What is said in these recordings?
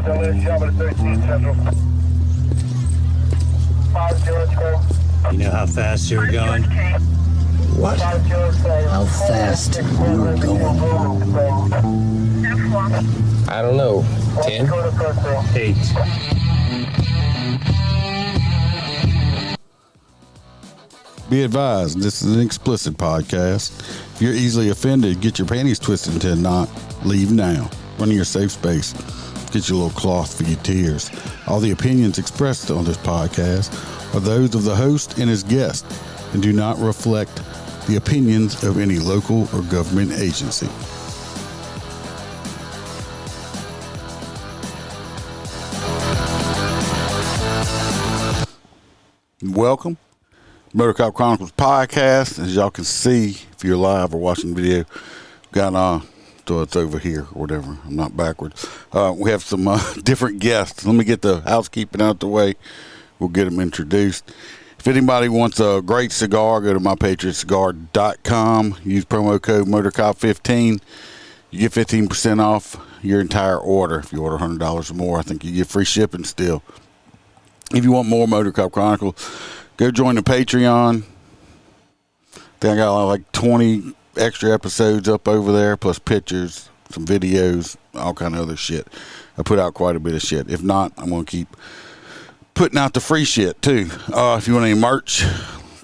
You know how fast you were going? What? How fast you were going? I don't know. 10? 8. Be advised, this is an explicit podcast. If you're easily offended, get your panties twisted into a knot. Leave now. Run to your safe space. Get your little cloth for your tears. All the opinions expressed on this podcast are those of the host and his guest and do not reflect the opinions of any local or government agency. Welcome. Motor Cop Chronicles podcast. As y'all can see, if you're live or watching the video, got so it's over here or whatever. I'm not backwards. We have some different guests. Let me get the housekeeping out the way. We'll get them introduced. If anybody wants a great cigar, go to mypatriotcigar.com. Use promo code MotorCop15. You get 15% off your entire order. If you order $100 or more, I think you get free shipping still. If you want more Motor Cop Chronicles, go join the Patreon. I think I got like 20 extra episodes up over there, plus pictures, some videos, all kind of other shit. I put out quite a bit of shit. If not, I'm going to keep putting out the free shit too. If you want any merch,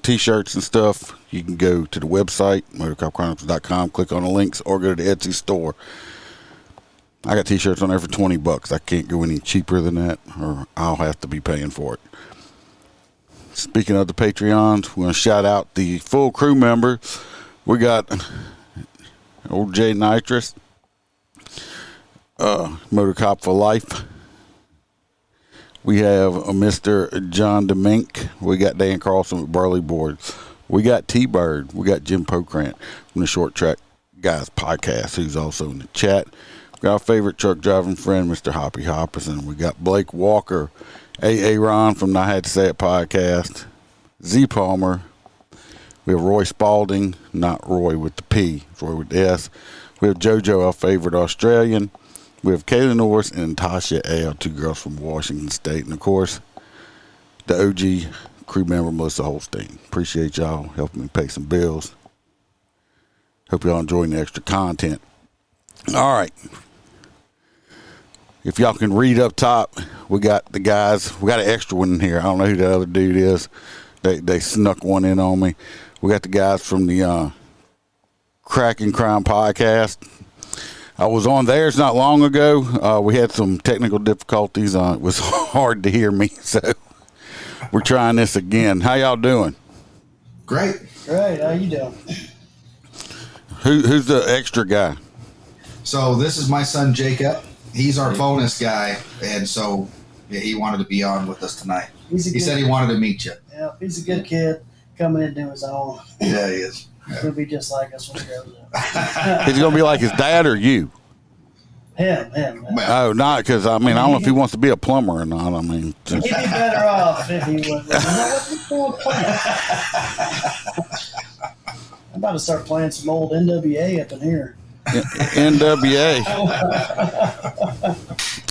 t-shirts and stuff, you can go to the website, motorcopchronicles.com, click on the links, or go to the Etsy store. I got t-shirts on there for $20. I can't go any cheaper than that, or I'll have to be paying for it. Speaking of the Patreons, we're going to shout out the full crew members. We got old Jay Nitrous, Motor Cop for Life. We have Mr. John DeMink. We got Dan Carlson with Burley Boards. We got T-Bird. We got Jim Pokrant from the Short Track Guys podcast, who's also in the chat. We got our favorite truck driving friend, Mr. Hoppy Hopperson. We got Blake Walker, A.A. Ron from I Had to Say It podcast, Z Palmer. We have Roy Spalding, not Roy with the P, Roy with the S. We have JoJo, our favorite Australian. We have Kayla Norris and Tasha A, 2 girls from Washington State. And, of course, the OG crew member, Melissa Holstein. Appreciate y'all helping me pay some bills. Hope y'all enjoying the extra content. All right. If y'all can read up top, we got the guys. We got an extra one in here. I don't know who that other dude is. They snuck one in on me. We got the guys from the Crackin Crime podcast. I was on theirs not long ago. We had some technical difficulties. It was hard to hear me, so we're trying this again. How y'all doing? Great. Great. How you doing? Who's the extra guy? So this is my son Jacob. He's our bonus guy, and so yeah, he wanted to be on with us tonight. He said he wanted to meet you. Yeah, he's a good kid coming into his own. Yeah, he is. He's going to be just like us when he grows up. He's going to be like his dad or you? Him. Oh, not because, I don't know if he wants to be a plumber or not. He'd be better off if he was. I'm about to start playing some old NWA up in here. NWA.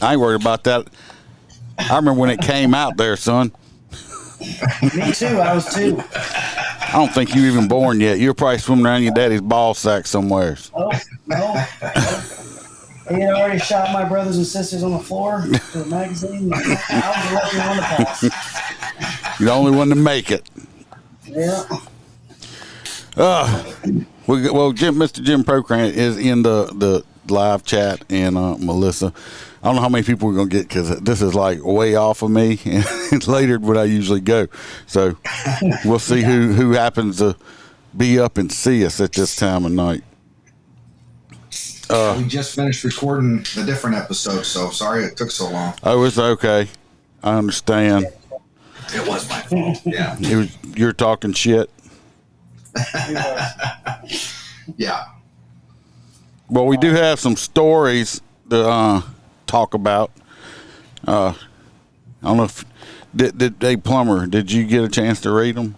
I ain't worried about that. I remember when it came out there, son. Me too. I was 2. I don't think you were even born yet. You were probably swimming around your daddy's ball sack somewhere. Oh, no. He had already shot my brothers and sisters on the floor for the magazine. I was the lucky one to pass. You're the only one to make it. Yeah. Mr. Jim Pokrant is in the live chat, and Melissa. I don't know how many people we're going to get because this is like way off of me, and it's later than I usually go. So we'll see who happens to be up and see us at this time of night. We just finished recording a different episode, so sorry it took so long. Oh, it's okay. I understand. It was my fault. Yeah. You're talking shit. Yeah. Well, we do have some stories to talk about. I don't know if Plumber, did you get a chance to read them?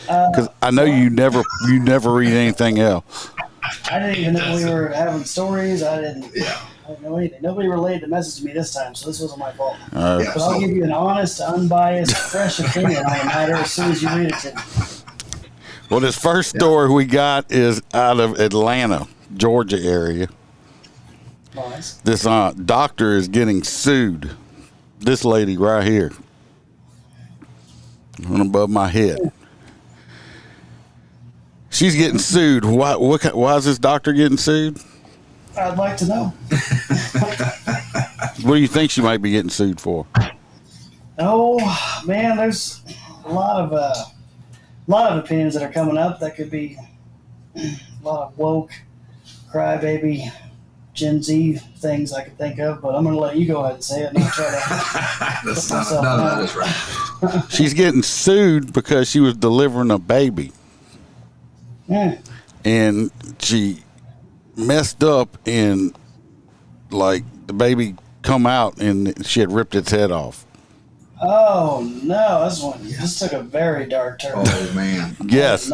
Because I know you never read anything else. I didn't even know we were having stories. I didn't. Yeah. I didn't know anything. Nobody relayed the message to me this time, so this wasn't my fault. Yeah, But I'll give you an honest, unbiased, fresh opinion on the matter as soon as you read it to me. Well, this first story we got is out of Atlanta, Georgia area. Nice. This doctor is getting sued. This lady right here, one above my head. She's getting sued. Why is this doctor getting sued? I'd like to know. What do you think she might be getting sued for? Oh man, there's a lot of opinions that are coming up. That could be a lot of woke, crybaby, Gen Z things I could think of. But I'm going to let you go ahead and say it, and I'll try to. That's none of that is right. She's getting sued because she was delivering a baby. Yeah. And she messed up, and like the baby come out and she had ripped its head off. Oh no, this took a very dark turn. Oh man. Yes.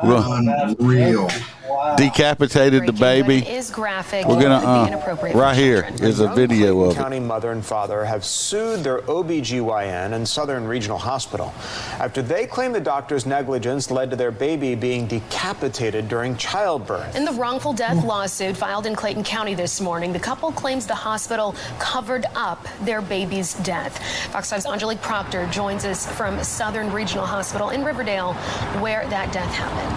Unreal. Wow. Decapitated the baby. Is graphic. We're gonna right here is a video of it. County mother and father have sued their OBGYN and Southern Regional Hospital after they claim the doctor's negligence led to their baby being decapitated during childbirth. In the wrongful death lawsuit filed in Clayton County this morning, the couple claims the hospital covered up their baby's death. Fox 5's Angelique Proctor joins us from Southern Regional Hospital in Riverdale, where that death happened.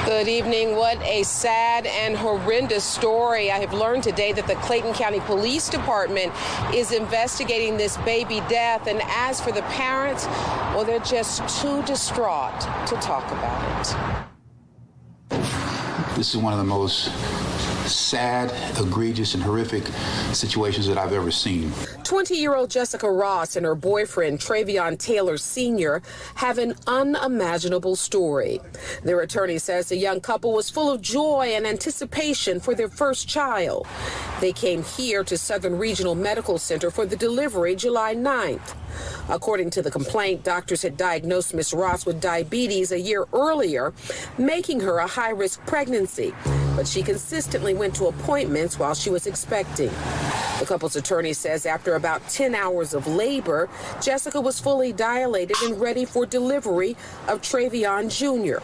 Good evening. What a sad and horrendous story. I have learned today that the Clayton County Police Department is investigating this baby death. And as for the parents, well, they're just too distraught to talk about it. This is one of the most sad, egregious, and horrific situations that I've ever seen. 20-year-old Jessica Ross and her boyfriend, Travion Taylor Sr., have an unimaginable story. Their attorney says the young couple was full of joy and anticipation for their first child. They came here to Southern Regional Medical Center for the delivery July 9th. According to the complaint, doctors had diagnosed Ms. Ross with diabetes a year earlier, making her a high-risk pregnancy. But she consistently went to appointments while she was expecting. The couple's attorney says after about 10 hours of labor, Jessica was fully dilated and ready for delivery of Travion Jr.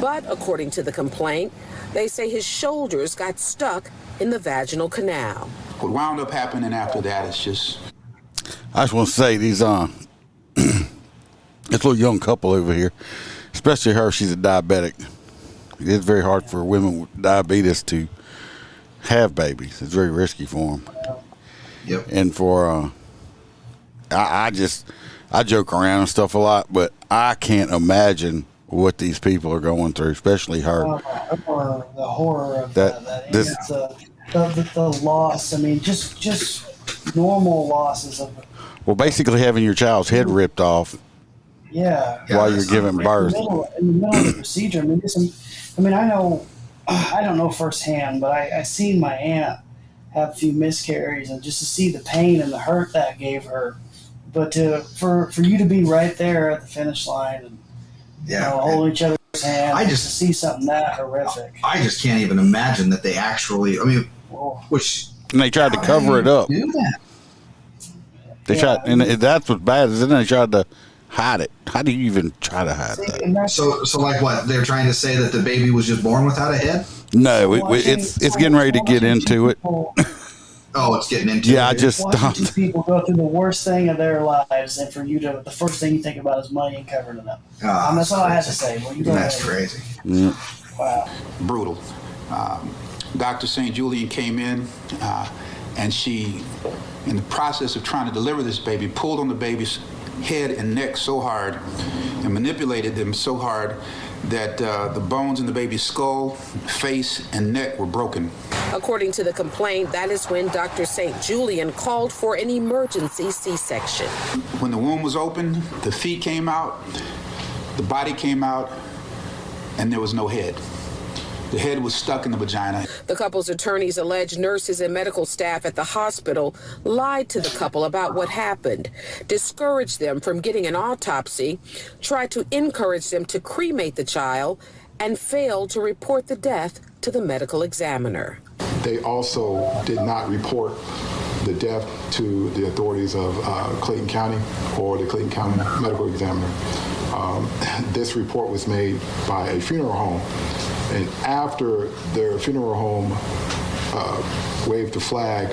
But according to the complaint, they say his shoulders got stuck in the vaginal canal. What wound up happening after that is just... I just want to say these this little young couple over here, especially her, she's a diabetic. It's very hard for women with diabetes to have babies. It's very risky for them. Yep. And for I joke around and stuff a lot, but I can't imagine what these people are going through, especially her. The horror of that. The loss. I mean, just normal losses of. Well, basically having your child's head ripped off. Yeah. While you're giving birth. In the middle of the procedure. I don't know firsthand, but I seen my aunt have a few miscarries, and just to see the pain and the hurt that gave her. But for you to be right there at the finish line and holding each other's hand, just to see something that horrific. I just can't even imagine that they actually. I mean, which and they tried to cover it up. Do that. They tried, and that's what's bad is then they tried to hide it. How do you even try to hide that? So like what? They're trying to say that the baby was just born without a head? No, it's getting ready to get into it. Oh, it's getting into it. Yeah, I just watching these people go through the worst thing of their lives, and for you to, the first thing you think about is money and covering it up. That's all I had to say. Well, that's crazy. Yeah. Wow. Brutal. Dr. St. Julian came in, and she, in the process of trying to deliver this baby, pulled on the baby's head and neck so hard and manipulated them so hard that the bones in the baby's skull, face, and neck were broken. According to the complaint, that is when Dr. St. Julian called for an emergency C-section. When the womb was open, the feet came out, the body came out, and there was no head. The head was stuck in the vagina. The couple's attorneys allege nurses and medical staff at the hospital lied to the couple about what happened, discouraged them from getting an autopsy, tried to encourage them to cremate the child, and failed to report the death to the medical examiner. They also did not report the death to the authorities of Clayton County or the Clayton County Medical Examiner. This report was made by a funeral home, and after their funeral home waved the flag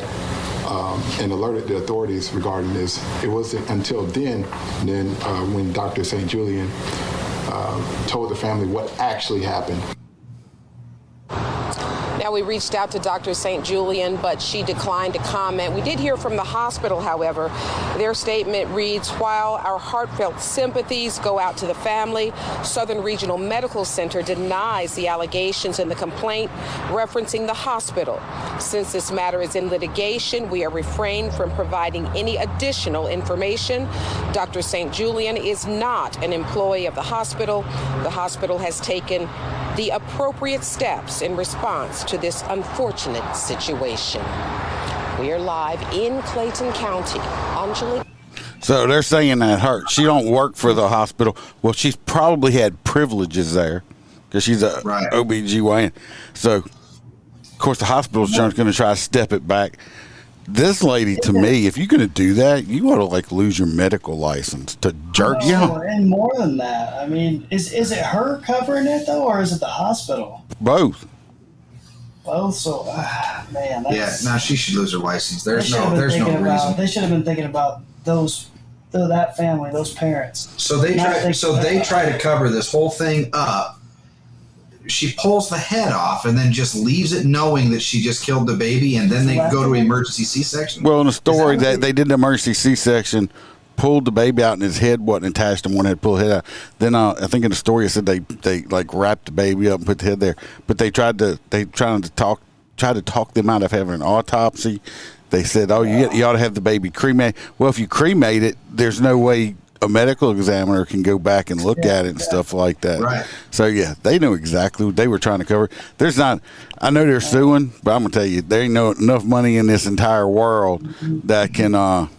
and alerted the authorities regarding this, it wasn't until then when Dr. St. Julian told the family what actually happened. Now, we reached out to Dr. St. Julian, but she declined to comment. We did hear from the hospital, however. Their statement reads, while our heartfelt sympathies go out to the family, Southern Regional Medical Center denies the allegations in the complaint referencing the hospital. Since this matter is in litigation, we are refrained from providing any additional information. Dr. St. Julian is not an employee of the hospital. The hospital has taken the appropriate steps in response to this unfortunate situation. We are live in Clayton County. Angelique. So they're saying that she don't work for the hospital. Well, she's probably had privileges there because she's a OBGYN. So, of course, the hospital insurance going to try to step it back. This lady, to me, if you're going to do that, you ought to like lose your medical license to jerk. And more than that, I mean, is it her covering it though, or is it the hospital? Both. Both. So, man. That's, no, she should lose her license. There's no reason. They should have been thinking about that family, those parents. So they try to cover this whole thing up. She pulls the head off and then just leaves it knowing that she just killed the baby, and then they go to emergency C-section. Well, in the story that they did the emergency C-section, pulled the baby out and his head wasn't attached and one had to pull the head out. Then I think in the story it said they like wrapped the baby up and put the head there. But they tried to talk them out of having an autopsy. They said, oh, you ought to have the baby cremated. Well, if you cremate it, there's no way a medical examiner can go back and look at it and stuff like that. Right. So yeah, they knew exactly what they were trying to cover. I know they're suing, but I'm gonna tell you, there ain't enough money in this entire world that can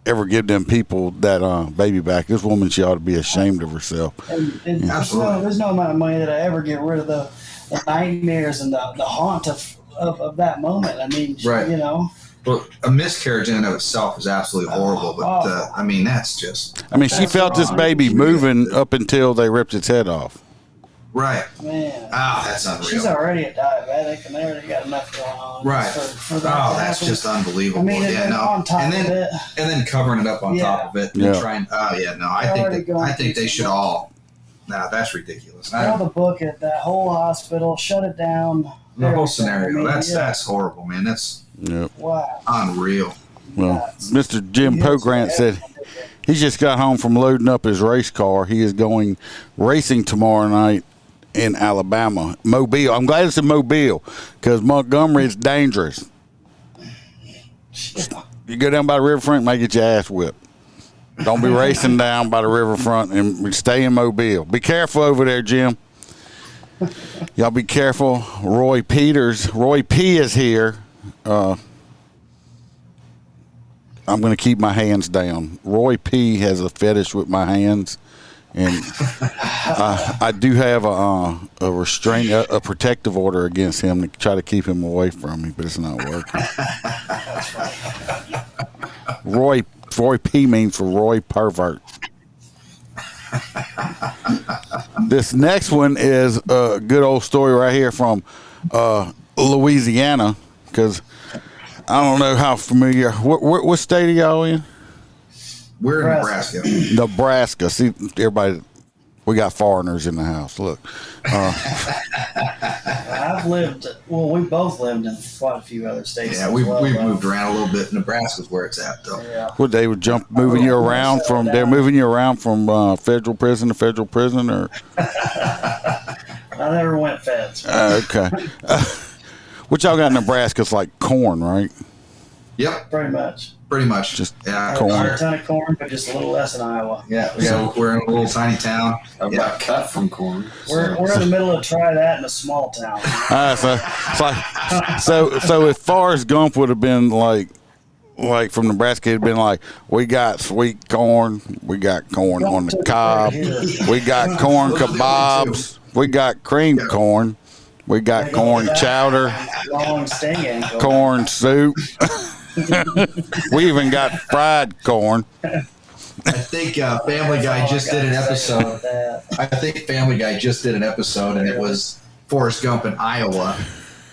ever give them people that baby back. This woman, she ought to be ashamed of herself. And there's no amount of money that I ever get rid of the nightmares and the haunt of that moment. I mean, you know. Well, a miscarriage in and of itself is absolutely horrible, but I mean, that's just. I mean, she felt this baby moving up until they ripped its head off. Right. Man. Oh, that's unreal. She's already a diabetic, and they already got enough going on. Right. For that that's just unbelievable. I mean, on top of it. And then covering it up on top of it. Yeah. And trying. Oh, yeah, no. I think they should all. No, that's ridiculous. Throw the book at that whole hospital, shut it down. The whole scenario. That's horrible, man. That's unreal. Well, Mr. Jim Pogrant said he just got home from loading up his race car. He is going racing tomorrow night in Alabama, Mobile. I'm glad it's in Mobile because Montgomery is dangerous. You go down by the riverfront, may get your ass whipped. Don't be racing down by the riverfront and stay in Mobile. Be careful over there, Jim. Y'all be careful. Roy P is here. I'm going to keep my hands down. Roy P has a fetish with my hands, and I do have a restraint, a protective order against him to try to keep him away from me, but it's not working. Roy P means for Roy Pervert. This next one is a good old story right here from Louisiana, because I don't know how familiar. What state are y'all in? We're in Nebraska. Nebraska. See, everybody, we got foreigners in the house. Look. We both lived in quite a few other states. Yeah, we've moved around a little bit. Nebraska's where it's at, though. Yeah. Well, they would moving you around from federal prison to federal prison, or? I never went feds. Okay. What y'all got in Nebraska? It's like corn, right? Yep. Pretty much. Just corn. A ton of corn, but just a little less in Iowa. Yeah. So we're in a little tiny town. About cut from corn. We're in the middle of try that in a small town. So if Forrest Gump would have been like from Nebraska, it'd been like, we got sweet corn, we got corn on the cob, we got corn kebabs, we got cream corn, We got corn chowder, Long stinging. corn soup. We even got fried corn. I think Family Guy just did an episode. I think Family Guy just did an episode, and it was Forrest Gump in Iowa,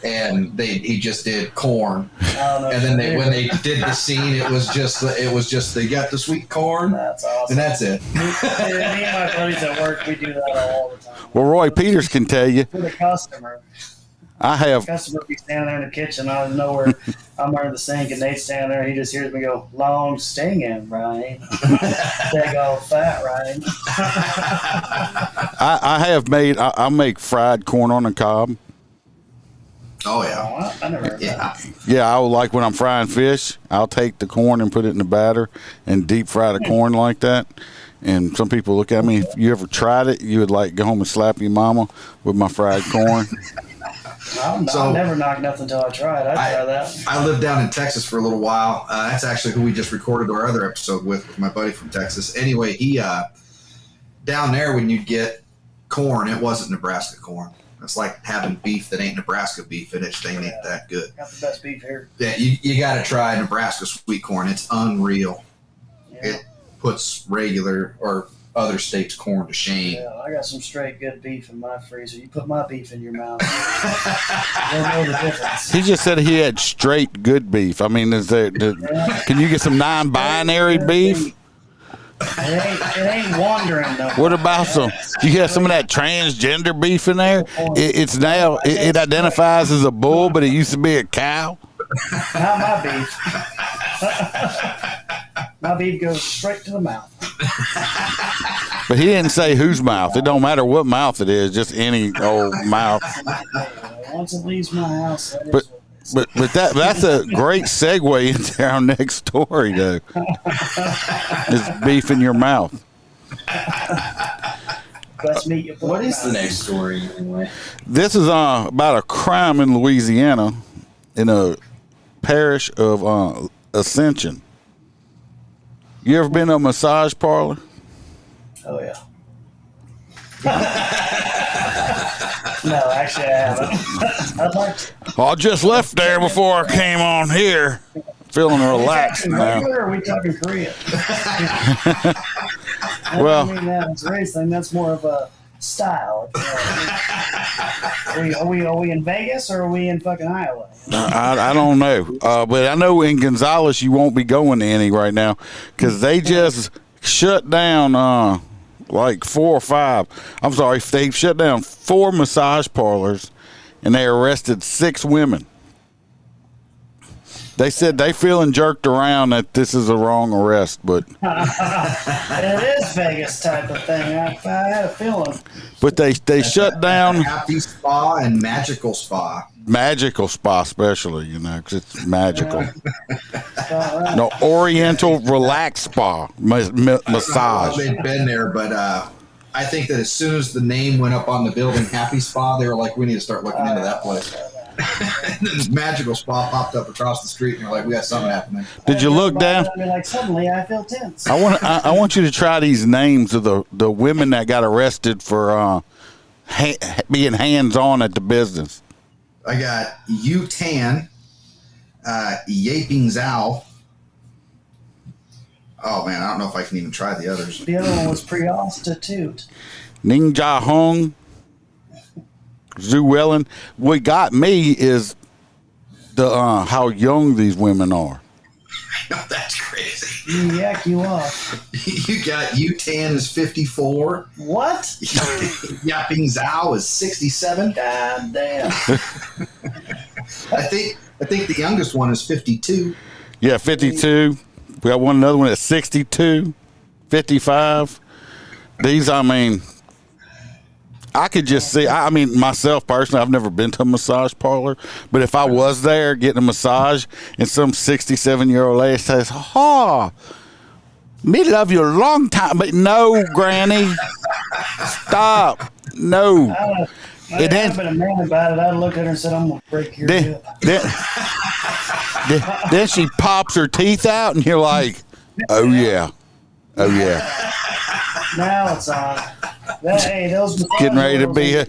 and he just did corn. And then when they did the scene, it was just they got the sweet corn. That's awesome. And that's it. Me and my buddies at work, we do that all the time. Well, Roy Peters can tell you. For the customer. I have. The customer be standing there in the kitchen out of nowhere. I'm under the sink, and Nate's standing there. He just hears me go, "Long stinging, Ryan." Big old fat Ryan. I have made. I make fried corn on the cob. Oh yeah. I never heard that. Yeah, I would like when I'm frying fish. I'll take the corn and put it in the batter and deep fry the corn like that. And some people look at me. If you ever tried it, you would like go home and slap your mama with my fried corn. I'll never knock nothing until I try it. I'd try that. I lived down in Texas for a little while. That's actually who we just recorded our other episode with my buddy from Texas. Anyway, he down there when you'd get corn, it wasn't Nebraska corn. It's like having beef that ain't Nebraska beef, and it ain't that good. Got the best beef here. Yeah, you got to try Nebraska sweet corn. It's unreal. Yeah. It puts regular or other states' corn to shame. Yeah, I got some straight good beef in my freezer. You put my beef in your mouth, you'll know the difference. He just said he had straight good beef. I mean, can you get some non-binary beef? It ain't wandering though. What about you have some of that transgender beef in there? It's now, it identifies as a bull, but it used to be a cow. Not my beef. My beef goes straight to the mouth. But he didn't say whose mouth. It don't matter what mouth it is, just any old mouth. Once it leaves my house, But that's a great segue into our next story, though. It's beef in your mouth. Best meat you put What in is my the mouth. next story anyway? This is about a crime in Louisiana in a parish of Ascension. You ever been to a massage parlor? Oh yeah. No, actually I haven't. I'd like to. I just left there before I came on here. Feeling relaxed now. Regular, or are we talking Korean? Well, I mean, that's a race thing. That's more of a style. Are we in Vegas or are we in fucking Iowa? I don't know. But I know in Gonzales you won't be going to any right now because they just shut down like 4 or 5. I'm sorry, they shut down 4 massage parlors and they arrested 6 women. They said they feeling jerked around that this is a wrong arrest, but It is Vegas type of thing. I had a feeling. but they shut down Happy Spa and Magical Spa. Magical Spa, especially, you know, 'cause it's magical. All right. No, Oriental Relax Spa Well, massage. they've been there, but I think that as soon as the name went up on the building, Happy Spa, they were like, we need to start looking into that place. And then this Magical Spa popped up across the street, and you're like, we got something happening. Did you look down? I mean, like suddenly I feel tense. I want you to try these names of the women that got arrested for being hands on at the business. I got Yu Tan, Yaping Zhao. Oh man, I don't know if I can even try the others. The other one was prostitute. Ning Ja Hong, Zhu Wellen. What got me is the how young these women are. That's crazy. You yak you off. You got Yu Tan is 54. What? Yaping Zhao is 67. God damn. I think the youngest one is 52. Yeah, 52. We got another one at 62, 55. These, I mean, I could just see. I mean, myself personally, I've never been to a massage parlor, but if I was there getting a massage and some 67-year-old lady says, "Oh, me love you a long time," but no, Granny, stop, no. I'd have been a man about it. I'd look at her and said, "I'm gonna break your hip." Then she pops her teeth out, and you're like, "Oh yeah, oh yeah." Now it's on. Hey, those Getting ready to be a,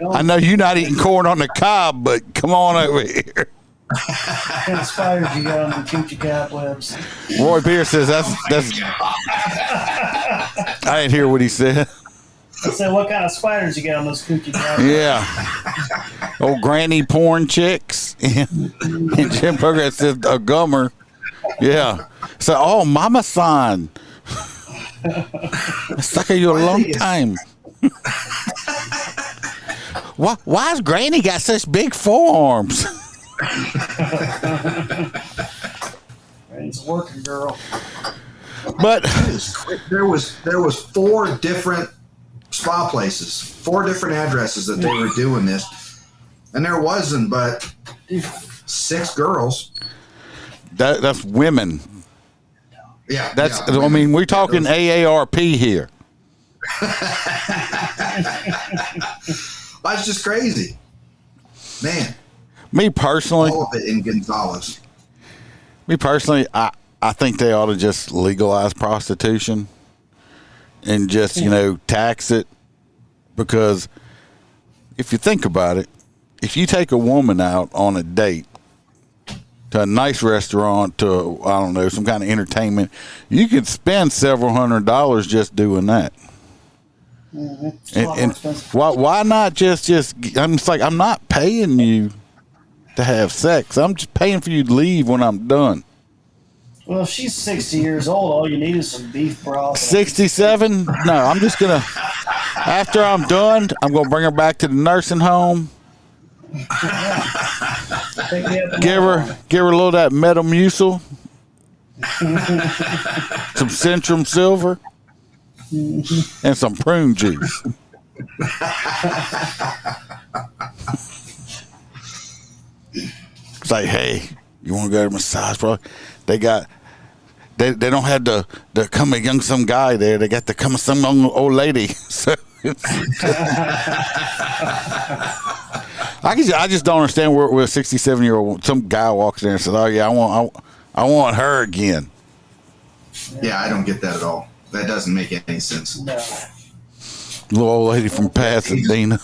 I know you're not eating corn on the cob, but come on over here. What kind of spiders you got on the coochie cobwebs? Roy Pierce says that's I didn't hear what he said. I said, what kind of spiders you got on those coochie cobwebs? Yeah. Old granny porn chicks. And Jim Progress says a gummer. Yeah. So, oh, mama son. Sucker you a long time. Why's Granny got such big forearms? Granny's a working girl. But there was 4 different spa places, 4 different addresses that they were doing this, and there wasn't but 6 girls. That's women. Yeah, that's. Yeah, I mean, we're talking AARP here. That's just crazy, man. Me personally, all of it in Gonzales. Me personally, I think they ought to just legalize prostitution and just tax it, because if you think about it, if you take a woman out on a date to a nice restaurant, to, I don't know, some kind of entertainment, you could spend several $100s just doing that. And why not just I'm just like, I'm not paying you to have sex. I'm just paying for you to leave when I'm done. Well, if she's 60 years old, all you need is some beef broth. 67? No, I'm just going to, after I'm done, I'm going to bring her back to the nursing home. Give her a little of that Metamucil, some Centrum Silver, and some prune juice. It's like, hey, you want to go to a massage parlor? They don't have to come a some guy there. They got to come some old lady. So I just don't understand where a 67-year-old, some guy walks in and says, "Oh yeah, I want her again." Yeah, I don't get that at all. That doesn't make any sense. No. Little old lady from Pasadena.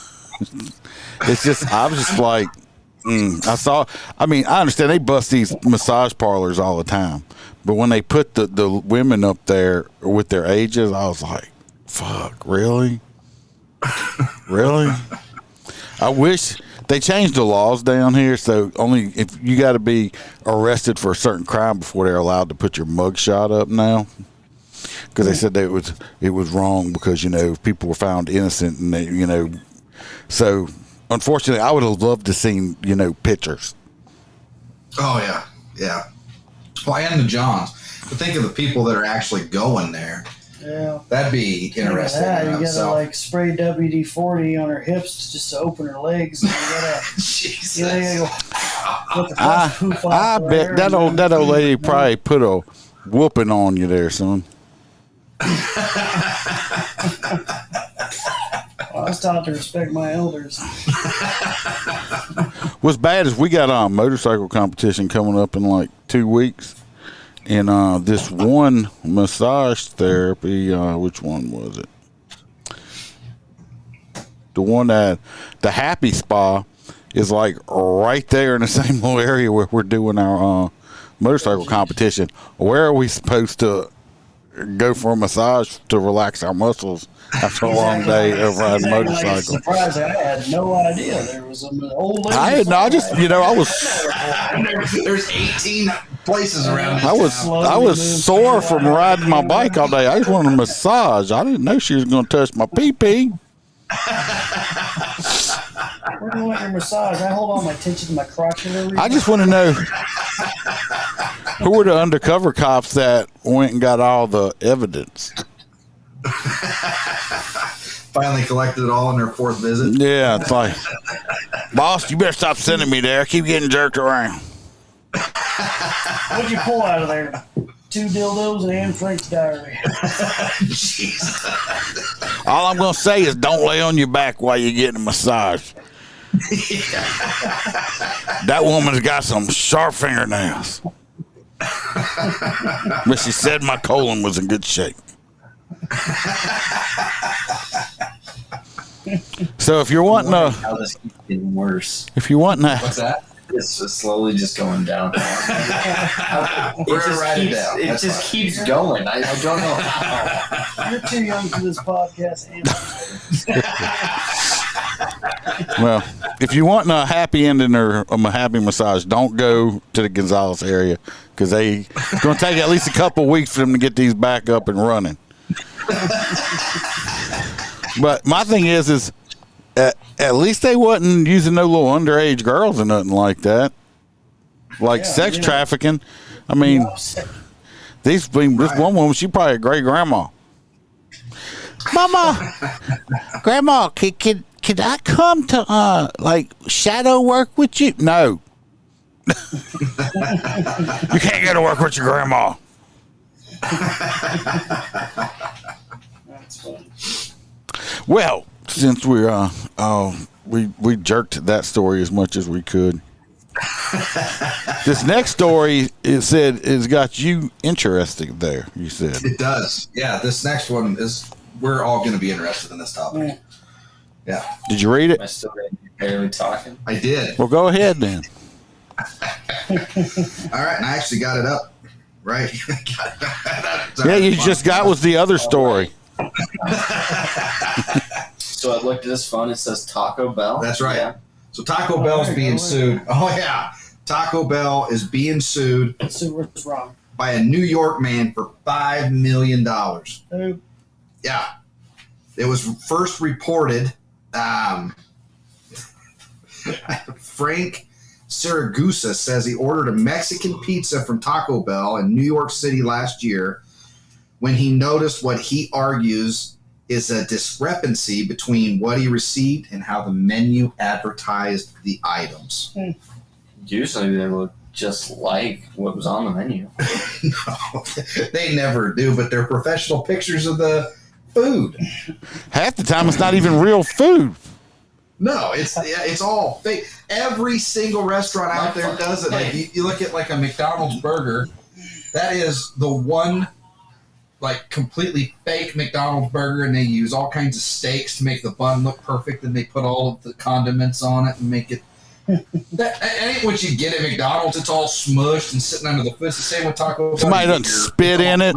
It's just, I was just like, I understand they bust these massage parlors all the time, but when they put the women up there with their ages, I was like, fuck, really? Really? I wish they changed the laws down here, so only if you got to be arrested for a certain crime before they're allowed to put your mugshot up now. Because they said that it was wrong because, people were found innocent and they, so unfortunately I would have loved to seen, pictures. Oh yeah. Yeah. Well, and the Johns. But think of the people that are actually going there. Yeah. That'd be interesting. You gotta spray WD-40 on her hips just to open her legs. And you gotta, Jesus. I bet that old lady probably put a whooping on you there, son. I was taught to respect my elders. What's bad is we got a motorcycle competition coming up in like 2 weeks. And this one massage therapy, which one was it? The one that the Happy Spa is like right there in the same little area where we're doing our motorcycle competition. Where are we supposed to go for a massage to relax our muscles after a long day of riding motorcycles? Surprised, I had no idea there was an old lady. I was. There's 18 places around. I was sore from riding my bike all day. I just wanted a massage. I didn't know she was going to touch my pee-pee. Where do you want your massage? I hold all my attention to my crotch. I just want to know who were the undercover cops that went and got all the evidence. Finally collected it all on their 4th visit. Yeah, it's like, boss, you better stop sending me there. I keep getting jerked around. What'd you pull out of there? 2 dildos and Anne Frank's diary. All I'm going to say is don't lay on your back while you're getting a massage. That woman's got some sharp fingernails. But she said my colon was in good shape. So if you're wanting how this keeps getting worse. if you're wanting What's that? It's just slowly just going down. It just keeps going. I don't know how. You're too young for this podcast. well, if you want a happy ending or a happy massage, don't go to the Gonzales area because it's going to take at least a couple weeks for them to get these back up and running. But my thing is at least they wasn't using no little underage girls or nothing like that, like sex trafficking. I mean, this one woman, she probably a great grandma. Mama, grandma, can I come to like shadow work with you? No, you can't get to work with your grandma. That's funny. Well, since we jerked that story as much as we could, this next story it's got you interested there. You said it does. Yeah, this next one is. We're all going to be interested in this topic. Yeah. Did you read it? Am I still barely talking? I did. Well, go ahead then. All right, and I actually got it up. Right. Yeah, you just got was the other story. So I looked at this phone. It says Taco Bell. That's right. Yeah. So Taco Bell's being sued. Oh yeah, Taco Bell is being sued. So what's wrong? By a New York man for $5 million. Who? Yeah, it was first reported. Frank Saragusa says he ordered a Mexican pizza from Taco Bell in New York City last year when he noticed what he argues is a discrepancy between what he received and how the menu advertised the items. Usually they look just like what was on the menu. No, they never do, but they're professional pictures of the food. Half the time it's not even real food. No, it's all fake. Every single restaurant out there does it. Like you look at like a McDonald's burger, that is the one like completely fake McDonald's burger, and they use all kinds of steaks to make the bun look perfect, and they put all of the condiments on it and make it. That ain't what you get at McDonald's. It's all smushed and sitting under the foot. It's the same with Taco Bell. Somebody doesn't spit in it.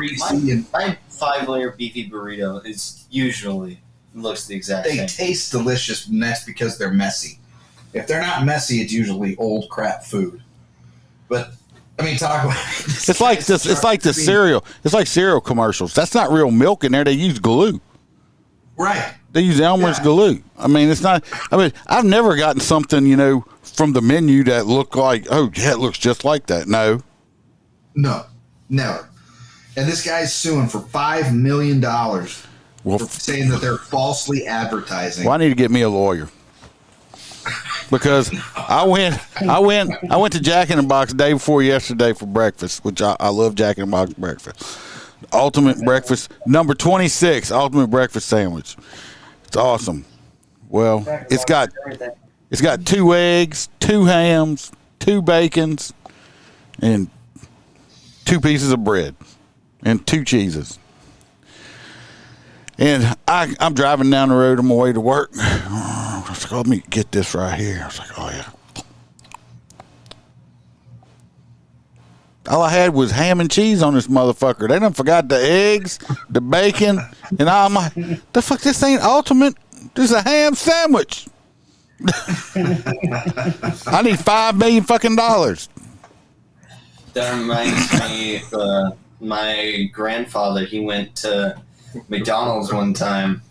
My 5-layer beefy burrito is usually looks the exact same. They taste delicious, and that's because they're messy. If they're not messy, it's usually old crap food. But I mean, Taco. It's like this. It's like the cereal. It's like cereal commercials. That's not real milk in there. They use glue. Right. They use Elmer's glue. I mean, it's not. I mean, I've never gotten something from the menu that looked like, oh, yeah, it looks just like that. No, never. And this guy's suing for $5 million for saying that they're falsely advertising. Well, I need to get me a lawyer because I went to Jack in the Box day before yesterday for breakfast, which I love Jack in the Box breakfast. Ultimate breakfast, number 26, ultimate breakfast sandwich. It's awesome. Well, it's got 2 eggs, 2 hams, 2 bacons, and 2 pieces of bread, and 2 cheeses. And I'm driving down the road on my way to work. I was like, let me get this right here. I was like, oh, yeah. All I had was ham and cheese on this motherfucker. They done forgot the eggs, the bacon, and I'm like, the fuck, this ain't ultimate. This is a ham sandwich. I need $5 million fucking dollars. That reminds me of my grandfather. He went to McDonald's one time.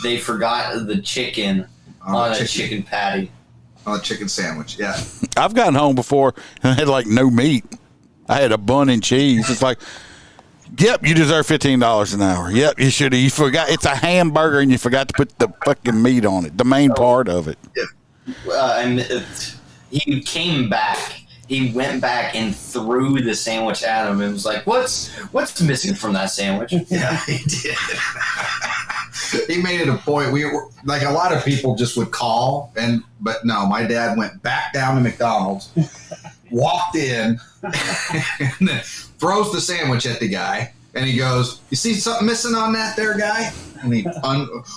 They forgot the chicken on a chicken patty. On a chicken sandwich, yeah. I've gotten home before and had like no meat. I had a bun and cheese. It's like, yep, you deserve $15 an hour. Yep, you should have. You forgot it's a hamburger and you forgot to put the fucking meat on it, the main part of it. He came back. He went back and threw the sandwich at him and was like, "What's missing from that sandwich?" Yeah, he did. He made it a point. We were like a lot of people just would call, but no, my dad went back down to McDonald's, walked in, and then throws the sandwich at the guy, And he goes, "You see something missing on that there, guy?" And he,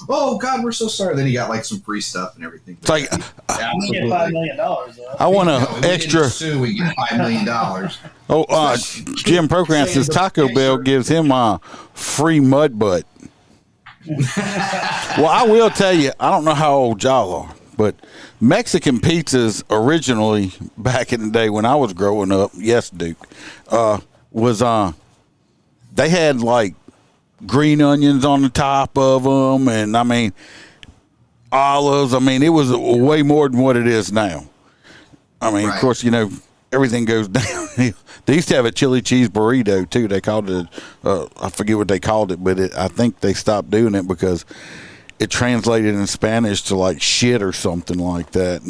"Oh God, we're so sorry." Then he got like some free stuff and everything. It's like, We get $5 million. Though. I want an We extra. didn't sue, we get $5 million. Jim Procran says Taco Bell gives him a free mud butt. Well, I will tell you, I don't know how old y'all are, but Mexican pizzas originally, back in the day when I was growing up, yes, Duke, was they had like green onions on the top of them, and I mean olives. I mean, it was way more than what it is now. I mean, Of course, everything goes down. They used to have a chili cheese burrito too. They called it, I forget what they called it, but I think they stopped doing it because it translated in Spanish to like shit or something like that.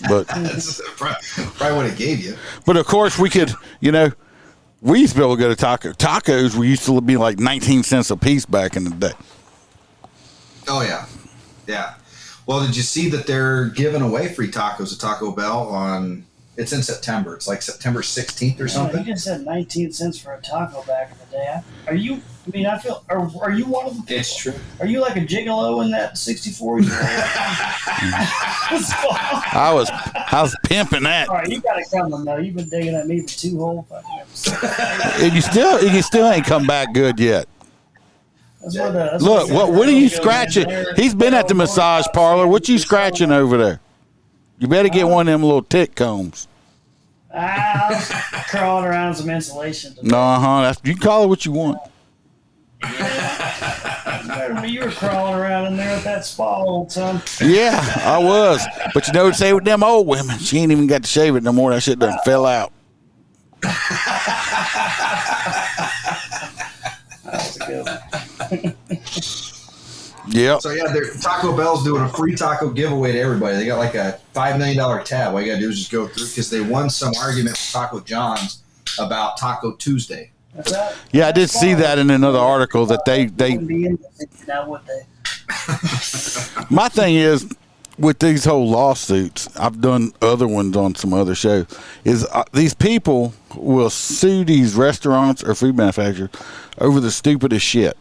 But That's probably what it gave you. But of course, we could, we used to be able to go to tacos. We used to be like 19 cents a piece back in the day. Oh yeah, yeah. Well, did you see that they're giving away free tacos at Taco Bell on? It's in September. It's like September 16th or something. You just said 19 cents for a taco back in the day. Are you? I mean, I feel. Are you one of them? It's true. Are you like a gigolo in that 64-year-old? I was pimping that. All right, you got it coming though. You've been digging at me for 2 whole fucking episodes. And you still ain't come back good yet. Look, what are you scratching? He's been at the massage parlor. What you scratching over there? You better get one of them little tick combs. I was crawling around some insulation. You can call it what you want. You were crawling around in there with that spa, old son. Yeah, I was. But you know what they say with them old women? She ain't even got to shave it no more. That shit done fell out. That was a good one. Yep. So yeah, Taco Bell's doing a free taco giveaway to everybody. They got like a $5 million tab. All you gotta do is just go through because they won some argument with Taco John's about Taco Tuesday. Yeah, I did see that in another article that they. My thing is with these whole lawsuits. I've done other ones on some other shows. Is these people will sue these restaurants or food manufacturers over the stupidest shit.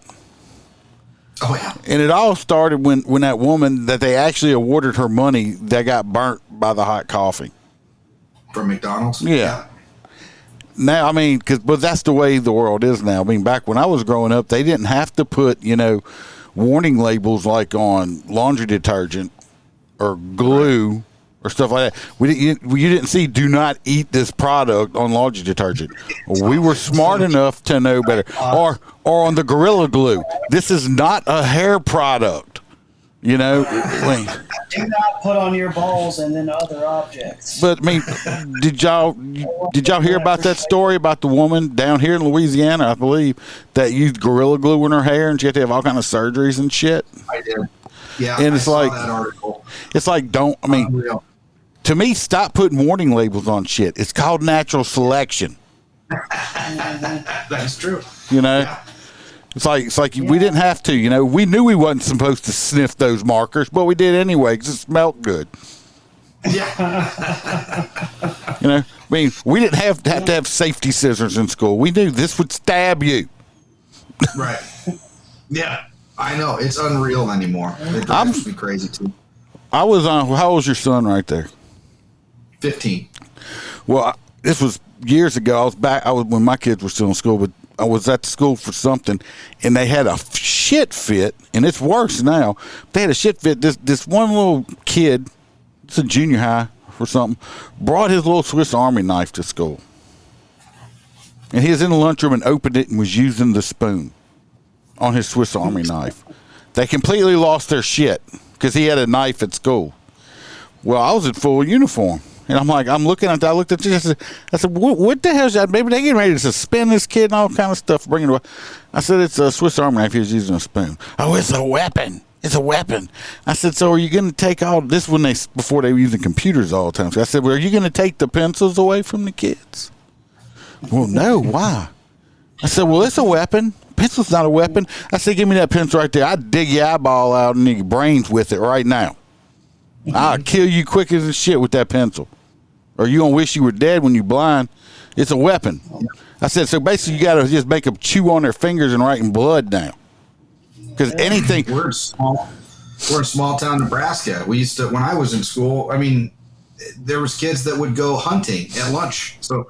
Oh yeah. And it all started when that woman that they actually awarded her money that got burnt by the hot coffee from McDonald's. Yeah. Now, I mean, but that's the way the world is now. I mean, back when I was growing up, they didn't have to put, warning labels like on laundry detergent or glue or stuff like that. You didn't see "Do not eat this product" on laundry detergent. We were smart enough to know better. Or on the Gorilla Glue, this is not a hair product. Do not put on your balls and then other objects. But I mean, did y'all hear about that story about the woman down here in Louisiana, I believe, that used Gorilla Glue in her hair and she had to have all kinds of surgeries and shit? I did. Yeah, and it's saw that article. It's like to me, stop putting warning labels on shit. It's called natural selection. That's true. Yeah. It's like we didn't have to. We knew we wasn't supposed to sniff those markers, but we did anyway because it smelled good. Yeah. I mean, we didn't have to have safety scissors in school. We knew this would stab you. Right. Yeah. I know. It's unreal anymore. It drives me crazy too. I was on. How old's your son right there? 15. Well, this was years ago. I was when my kids were still in school, but I was at the school for something, and they had a shit fit, and it's worse now. They had a shit fit. This one little kid, it's a junior high or something, brought his little Swiss Army knife to school, and he was in the lunchroom and opened it and was using the spoon on his Swiss Army knife. They completely lost their shit because he had a knife at school. Well, I was in full uniform. And I'm looking at that. I looked at this. I said, what the hell is that? Maybe they getting ready to suspend this kid and all kind of stuff. Bring it away. I said, it's a Swiss Army knife. He was using a spoon. Oh, it's a weapon. It's a weapon. I said, so are you going to take all this before they were using computers all the time? So I said, well, are you going to take the pencils away from the kids? Well, no. Why? I said, well, it's a weapon. Pencil's not a weapon. I said, give me that pencil right there. I'd dig your eyeball out and your brains with it right now. I'll kill you quick as shit with that pencil. Or you gonna wish you were dead when you're blind. It's a weapon. I said, so basically you got to just make them chew on their fingers and write in blood now. Because anything. We're in small town Nebraska. We used to, when I was in school, I mean, there was kids that would go hunting at lunch. So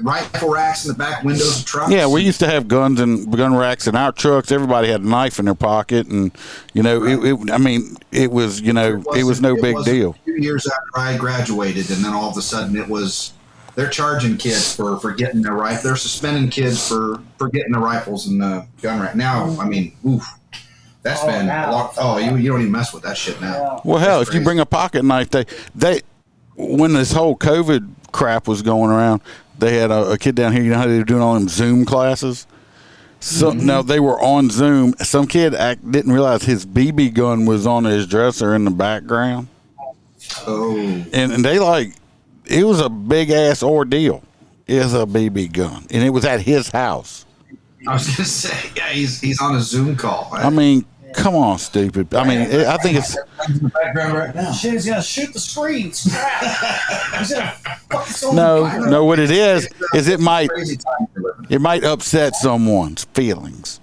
rifle racks in the back windows of trucks. Yeah, we used to have guns and gun racks in our trucks. Everybody had a knife in their pocket, and it was no big deal. A few years after I graduated, and then all of a sudden they're charging kids for getting their rifle. They're suspending kids for getting their rifles in the gun rack. Now, I mean, that's been a lot. Oh, you don't even mess with that shit now. Yeah. Well, hell, if you bring a pocket knife, they when this whole COVID crap was going around, they had a kid down here. You know how they were doing all them Zoom classes? So now they were on Zoom. Some kid didn't realize his BB gun was on his dresser in the background. Oh, and they it was a big ass ordeal. It's a BB gun, and it was at his house. I was gonna say, yeah, he's on a Zoom call. I mean, come on, stupid. I mean, I think it's in the background right now. He's gonna shoot the screens. He's gonna fuck his own no. What it is it might upset someone's feelings.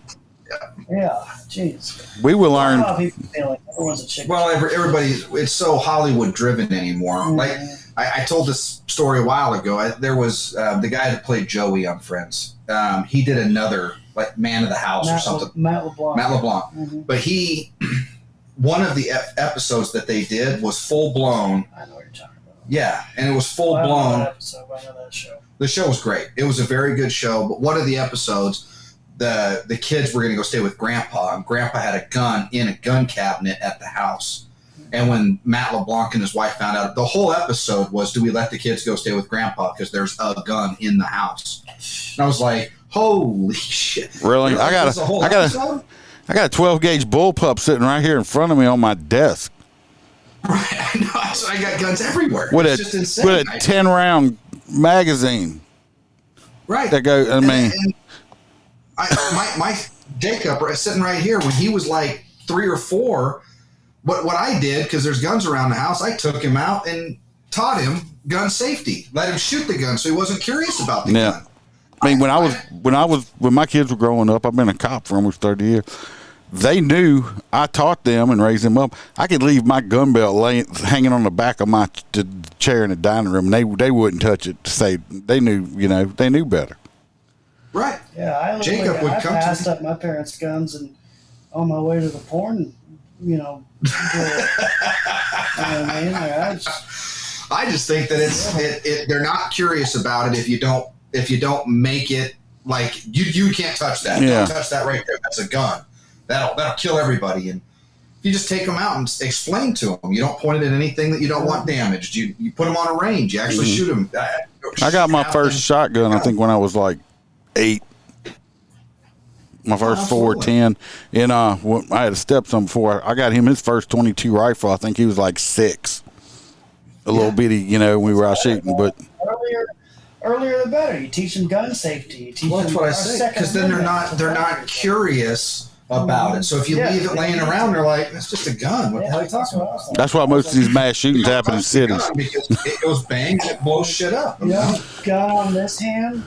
Yeah, jeez. We will learn. A lot of people feel like everyone's a chicken. Well, everybody's it's so Hollywood driven anymore. Mm-hmm. Like I told this story a while ago. There was the guy that played Joey on Friends. He did another like Man of the House or something. Matt LeBlanc. Mm-hmm. But one of the episodes that they did was full blown. I know what you're talking about. Yeah, and it was full blown. I know that episode. I know that show. The show was great. It was a very good show. But one of the episodes, the kids were going to go stay with Grandpa, and Grandpa had a gun in a gun cabinet at the house. And when Matt LeBlanc and his wife found out, the whole episode was, do we let the kids go stay with Grandpa because there's a gun in the house? And I was like, holy shit! Really? I got a 12 gauge bullpup sitting right here in front of me on my desk. Right, I know. So I got guns everywhere. With it's just insane. With a 10-round magazine. Right. That goes. I mean, my Jacob sitting right here when he was like 3 or 4. What I did, because there's guns around the house, I took him out and taught him gun safety. Let him shoot the gun so he wasn't curious about the gun. I mean, when my kids were growing up, I've been a cop for almost 30 years. They knew I taught them and raised them up. I could leave my gun belt hanging on the back of my chair in the dining room, and they wouldn't touch it. To say they knew, they knew better. Right. Yeah, I passed up my parents' guns and on my way to the porn. I just think that they're not curious about it if you don't make it like you can't touch that. Yeah. Don't touch that right there. That's a gun. That'll kill everybody. And if you just take them out and explain to them, you don't point it at anything that you don't want damaged. You put them on a range. You actually shoot them. I got my first shotgun, I think, when I was like 8. My first 410, and I had a stepson before. I got him his first 22 rifle. I think he was like 6, a little bitty. We were out shooting, but earlier the better. You teach them gun safety. That's what I say. Because then they're not curious about it. So if you leave it laying around, they're like, "That's just a gun. What the hell are you talking about?" That's why most of these mass shootings happen in cities. Because it goes bang and it blows shit up. Gun on this hand.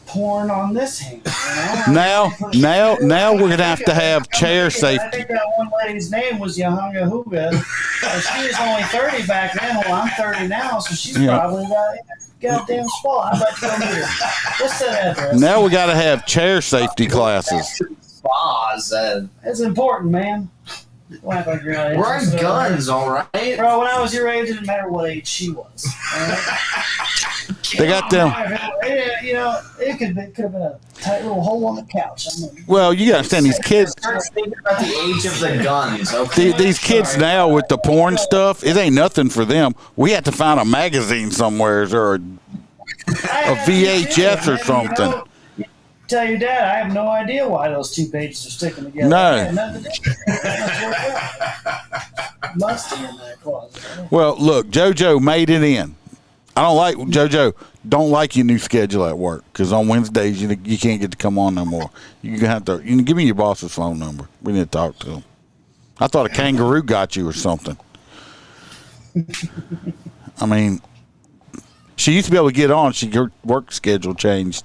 Porn on this hand. Now we're gonna have to have chair safety. I think that one lady's name was Yahanga Huga. She was only 30 back then. Well, I'm 30 now, so she's probably got a goddamn spot. I'd like to go here. What's that address? Now we gotta have chair safety classes. Spas. It's important, man. We're on guns, all right. Bro, when I was your age, it didn't matter what age she was. They got them. It could have been a tight little hole on the couch. Well, you gotta understand these kids. Start thinking about the age of the guns. Okay. These kids now with the porn stuff, it ain't nothing for them. We have to find a magazine somewhere or a VHS or something. Tell your dad, I have no idea why those 2 pages are sticking together. No. Musty in that closet. Well, look, JoJo made it in. I don't like JoJo. Don't like your new schedule at work because on Wednesdays you can't get to come on no more. You can give me your boss's phone number. We need to talk to him. I thought a kangaroo got you or something. I mean, She used to be able to get on. Her work schedule changed.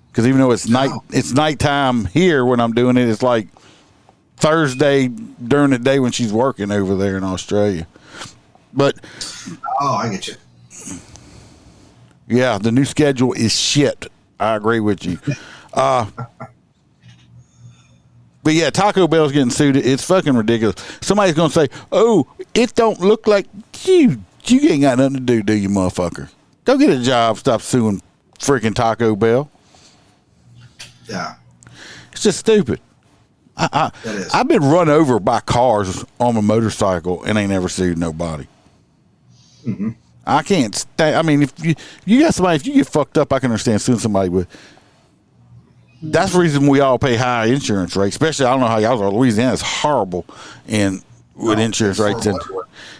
Because even though it's nighttime here when I'm doing it, it's like Thursday during the day when she's working over there in Australia. But I get you. Yeah, the new schedule is shit. I agree with you. But yeah, Taco Bell's getting sued. It's fucking ridiculous. Somebody's gonna say, "Oh, it don't look like you. You ain't got nothing to do you, motherfucker? Go get a job. Stop suing freaking Taco Bell." Yeah, it's just stupid. I've been run over by cars on my motorcycle and ain't never sued nobody. Mm-hmm. I can't stay. I mean, if you got somebody, if you get fucked up, I can understand suing somebody, but that's the reason we all pay high insurance rates. Especially, I don't know how y'all are. Louisiana is horrible with insurance rates, and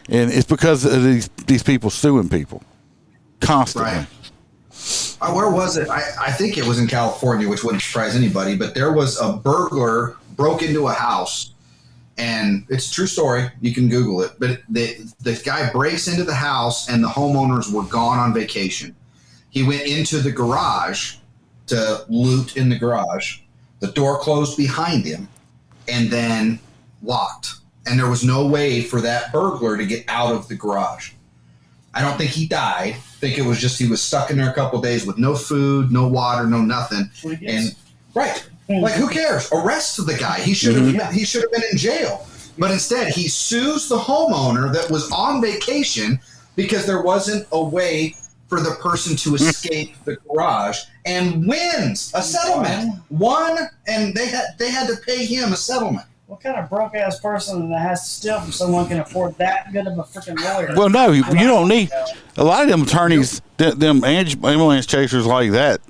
it's because of these people suing people constantly. Right. Where was it? I think it was in California, which wouldn't surprise anybody. But there was a burglar broke into a house. And it's a true story. You can Google it. But the guy breaks into the house, and the homeowners were gone on vacation. He went into the garage to loot in the garage. The door closed behind him and then locked. And there was no way for that burglar to get out of the garage. I don't think he died. I think it was just he was stuck in there a couple of days with no food, no water, no nothing. And right. Like, who cares? Arrest the guy. He should have been in jail. But instead, he sues the homeowner that was on vacation because there wasn't a way for the person to escape the garage, and wins a settlement. Won, and they had to pay him a settlement. What kind of broke ass person that has to steal from someone can afford that good of a freaking lawyer? Well, no, you don't need a lot of them attorneys, them ambulance chasers like that.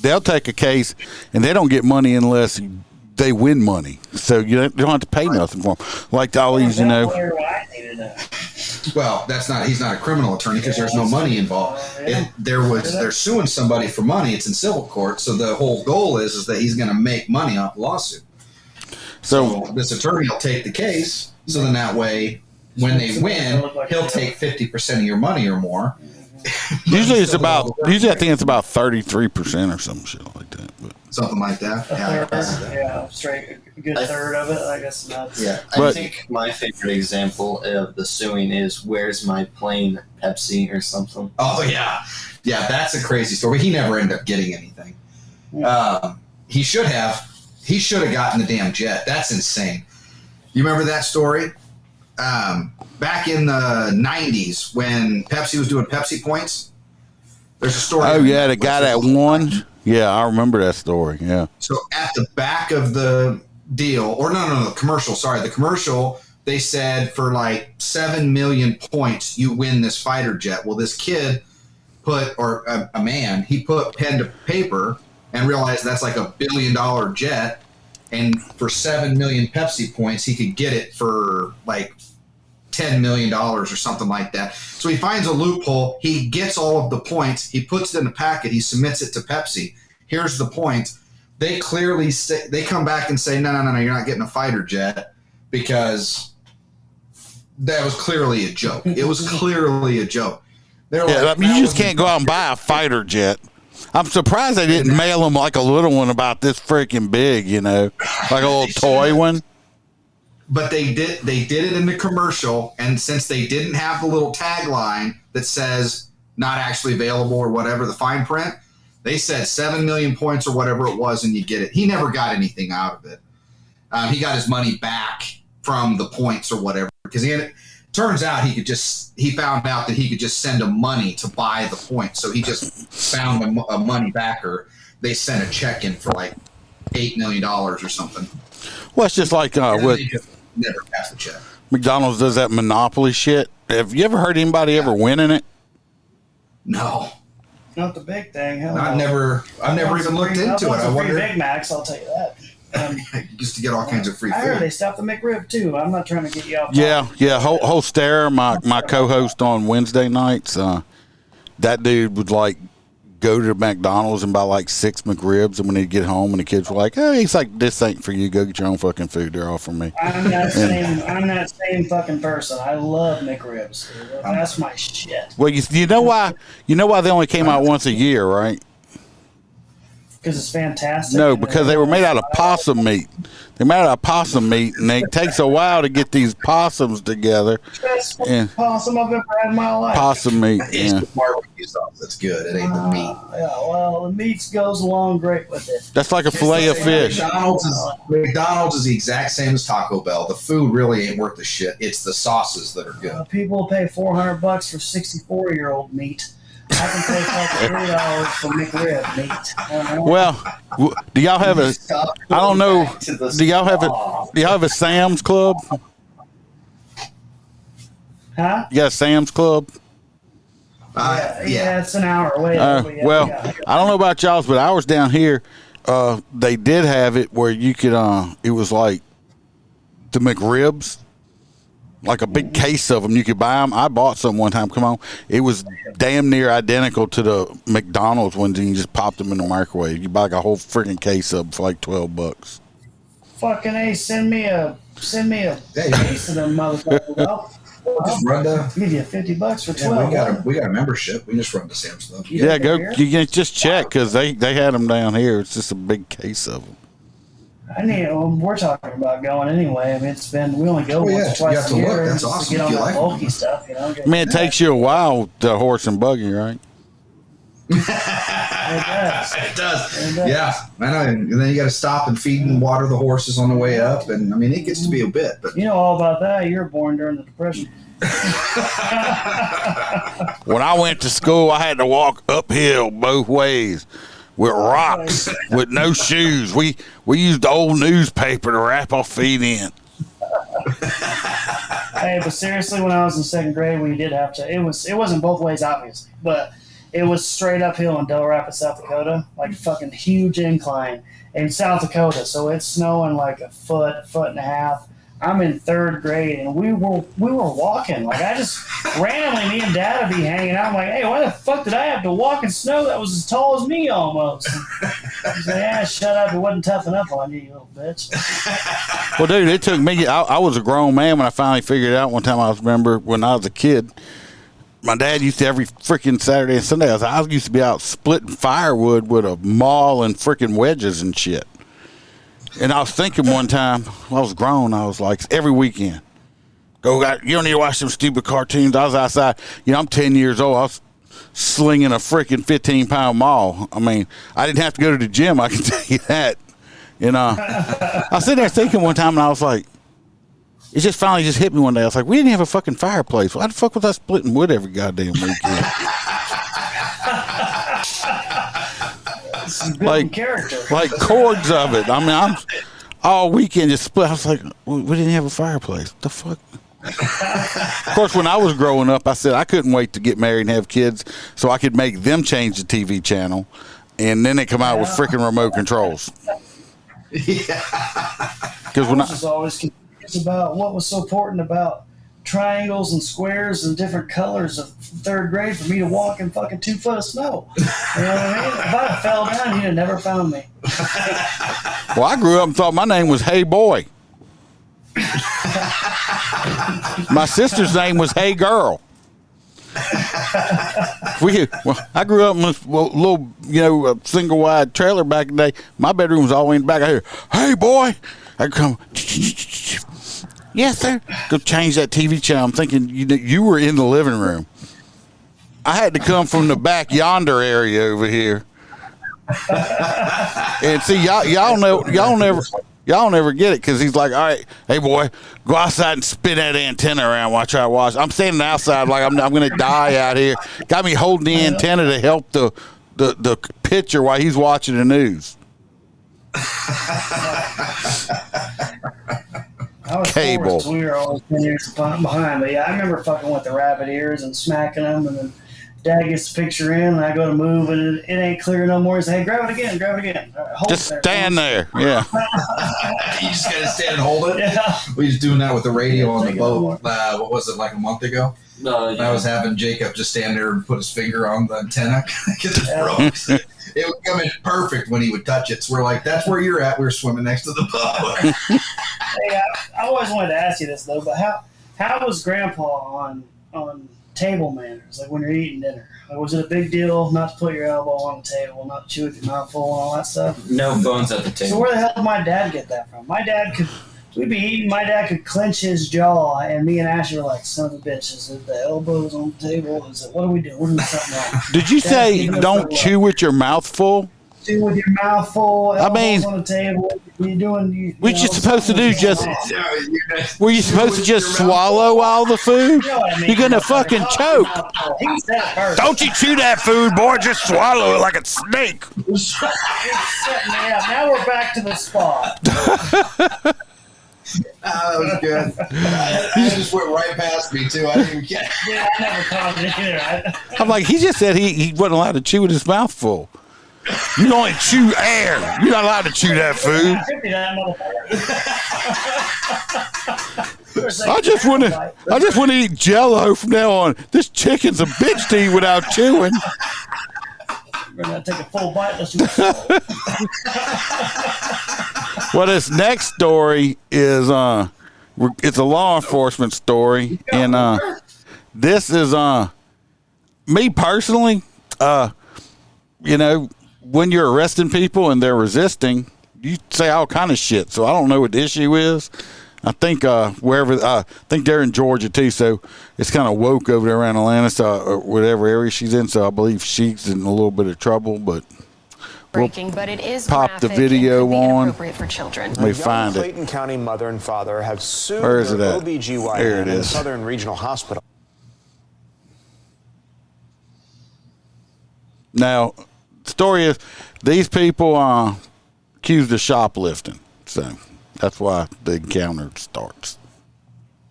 They'll take a case and they don't get money unless they win money. So you don't have to pay nothing for them. Like all these, Well, he's not a criminal attorney because there's no money involved. They're suing somebody for money. It's in civil court. So the whole goal is that he's going to make money off the lawsuit. So this attorney will take the case. So then that way, when they win, he'll take 50% of your money or more. Usually I think it's about 33% or some shit like that. But. Something like that. Straight a good third of it. I guess not. Yeah, I think my favorite example of the suing is "Where's My Plane?" Pepsi or something. Oh yeah, that's a crazy story. He never ended up getting anything. He should have. He should have gotten the damn jet. That's insane. You remember that story? Back in the 90s when Pepsi was doing Pepsi Points, there's a story. Oh, yeah, the guy that won. Yeah, I remember that story. Yeah. So at the back of the deal, or no, the commercial, sorry, the commercial, they said for like 7 million points, you win this fighter jet. Well, this kid a man, he put pen to paper and realized that's like $1 billion jet. And for 7 million Pepsi points, he could get it for like $10 million or something like that. So he finds a loophole. He gets all of the points. He puts it in a packet. He submits it to Pepsi. Here's the point. They clearly say, they come back and say, no, you're not getting a fighter jet because that was clearly a joke. It was clearly a joke. You just can't go out and buy a fighter jet. I'm surprised they didn't mail him like a little one about this freaking big, like a little toy one. But they did it in the commercial, and since they didn't have the little tagline that says not actually available or whatever, the fine print, they said 7 million points or whatever it was, and you get it. He never got anything out of it. He got his money back from the points or whatever, because turns out he found out that he could just send him money to buy the points. So he just found a money backer. They sent a check in for like $8 million or something. Well, it's just like never passed the check. McDonald's does that monopoly shit. Have you ever heard anybody ever winning it? No. Not the big thing. Hell I've never even looked into it. I wonder. Big Macs, I'll tell you that. Used to get all kinds of free food. I heard they stopped the McRib too. I'm not trying to get you off. Yeah. Holster, my co-host on Wednesday nights, that dude would like go to McDonald's and buy like 6 McRibs, and when they get home and the kids were like, "Hey," he's like, "This ain't for you. Go get your own fucking food. They're all for me." I'm that same fucking person. I love McRibs. That's my shit. Well, you know why? You know why they only came out once a year, right? Because it's fantastic. No, because they were made out of possum meat. They're made out of possum meat, and it takes a while to get these possums together. Best And possum I've ever had in my life. possum meat, It's yeah. the barbecue sauce that's good. It ain't the meat. Yeah, well, the meat goes along great with it. That's like a fillet of fish. McDonald's is the exact same as Taco Bell. The food really ain't worth the shit. It's the sauces that are good. People will pay $400 for 64-year-old meat. I can pay fucking $3 for McRib meat. Well, do y'all have a? I don't know. Do y'all have a? Do y'all have a Sam's Club? Huh? You got a Sam's Club? Yeah, it's an hour away. Well, I don't know about y'all's, but ours down here, they did have it where you could. It was like the McRibs, like a big case of them. You could buy them. I bought some one time. Come on, it was damn near identical to the McDonald's ones, and you just popped them in the microwave. You buy like a whole freaking case of them for like $12. Fucking A, send me a case of them motherfuckers. Just run to. Give you $50 for 12. Yeah, we got a membership. We just run to Sam's Club. Yeah, go. You can just check because they had them down here. It's just a big case of them. We're talking about going anyway. I mean, we only go once or twice a year. That's just awesome. to get on that bulky them. stuff, you know. I mean, it takes you a while to horse and buggy, right? It does. It does. Yeah, I know. And then you got to stop and feed and water the horses on the way up, and I mean, it gets to be a bit. But you know all about that. You were born during the Depression. When I went to school, I had to walk uphill both ways with rocks, with no shoes. We used old newspaper to wrap our feet in. Hey, but seriously, when I was in second grade, we did have to. It wasn't both ways, obviously, but it was straight uphill in Del Rapids, South Dakota, like fucking huge incline in South Dakota. So it's snowing like a foot and a half. I'm in third grade, and we were walking. Like, I just randomly, me and Dad would be hanging out. I'm like, hey, why the fuck did I have to walk in snow that was as tall as me almost? He's like, yeah, shut up. It wasn't tough enough on you, you little bitch. Well, dude, it took me. I was a grown man when I finally figured it out one time. I remember when I was a kid. My dad used to every freaking Saturday and Sunday. I used to be out splitting firewood with a maul and freaking wedges and shit. And I was thinking one time, when I was grown, I was like, every weekend, you don't need to watch them stupid cartoons. I was outside. I'm 10 years old. I was slinging a freaking 15-pound maul. I mean, I didn't have to go to the gym. I can tell you that. I was sitting there thinking one time, and I was like, it just finally just hit me one day. I was like, we didn't have a fucking fireplace. Why the fuck was I splitting wood every goddamn weekend? like cords of it. I mean, I'm all weekend just split. I was like, we didn't have a fireplace. The fuck? Of course, when I was growing up, I said I couldn't wait to get married and have kids so I could make them change the TV channel, and then they come out with freaking remote controls. Yeah. Because I was always confused about what was so important about triangles and squares and different colors of third grade for me to walk in fucking 2 foot of snow. You know what I mean? If I fell down, you'd have never found me. Well, I grew up and thought my name was Hey Boy. My sister's name was Hey Girl. I grew up in a little, single wide trailer back in the day. My bedroom was all the way in the back. I hear, "Hey boy," I come. Yes, sir. Go change that TV channel. I'm thinking you were in the living room. I had to come from the back yonder area over here. And see, y'all never get it because he's like, all right, hey boy, go outside and spin that antenna around while I try to watch. I'm standing outside like I'm going to die out here. Got me holding the antenna to help the picture while he's watching the news. I was Cable. We were always 10 years behind, but yeah, I remember fucking with the rabbit ears and smacking them, and then Dad gets the picture in, and I go to move, and it ain't clear no more. He says, "Hey, grab it again, grab it again." All right, hold Just it stand there. Yeah. You just gotta stand and hold it. Yeah. We was doing that with the radio on the boat. What was it, like a month ago? No, And I was having Jacob just stand there and put his finger on the antenna because it broke. It would come in perfect when he would touch it. So we're like, "That's where you're at." We were swimming next to the boat. Hey, I always wanted to ask you this though, but how was Grandpa on table manners? Like when you're eating dinner, like, was it a big deal not to put your elbow on the table, not to chew with your mouth full, and all that stuff? No phones at the table. So where the hell did my dad get that from? My dad could. We'd be eating. My dad could clench his jaw, and me and Ashley were like, "Son of a bitch! Is it the elbows on the table? Is it what are we doing? We're doing something wrong." Did you Dad's say giving us don't the chew with your mouth full? Chew with your mouth full. I mean, elbows on the table. You're doing. What you supposed to do? Just were you supposed to just swallow all the food? You know what I mean? You're gonna fucking choke. He said it first. Don't you chew that food, boy? Just swallow it like a snake. It's setting me up. Now we're back to the spot. That was good. It just went right past me too. I didn't even get it. Yeah, I never caught it either. I'm like, he just said he wasn't allowed to chew with his mouth full. You can only chew air. You're not allowed to chew that food. I just want to eat Jell-O from now on. This chicken's a bitch to eat without chewing. We're gonna take a full bite. Let's do it. Well, this next story is it's a law enforcement story, and this is me personally. You know, when you're arresting people and they're resisting, you say all kind of shit. So I don't know what the issue is. I think I think they're in Georgia too, so it's kind of woke over there around Atlanta, so or whatever area she's in. So I believe she's in a little bit of trouble, but. Breaking, but it is pop the graphic video and could be on. inappropriate for children. Let me find it. Clayton County mother and father have sued Where is their it at? OBGYN There it in is. Southern Regional Hospital. Now, the story is these people accused of shoplifting, so that's why the encounter starts.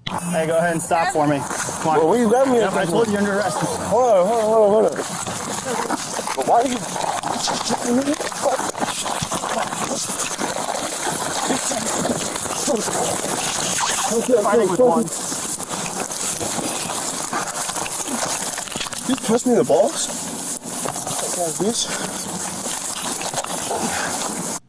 Hey, go ahead and stop for me. Come on. Well, where you grabbing me? Yep, I told you you're under arrest. Hold on. But why are you... Fighting with one. You push me in the balls? Bitch.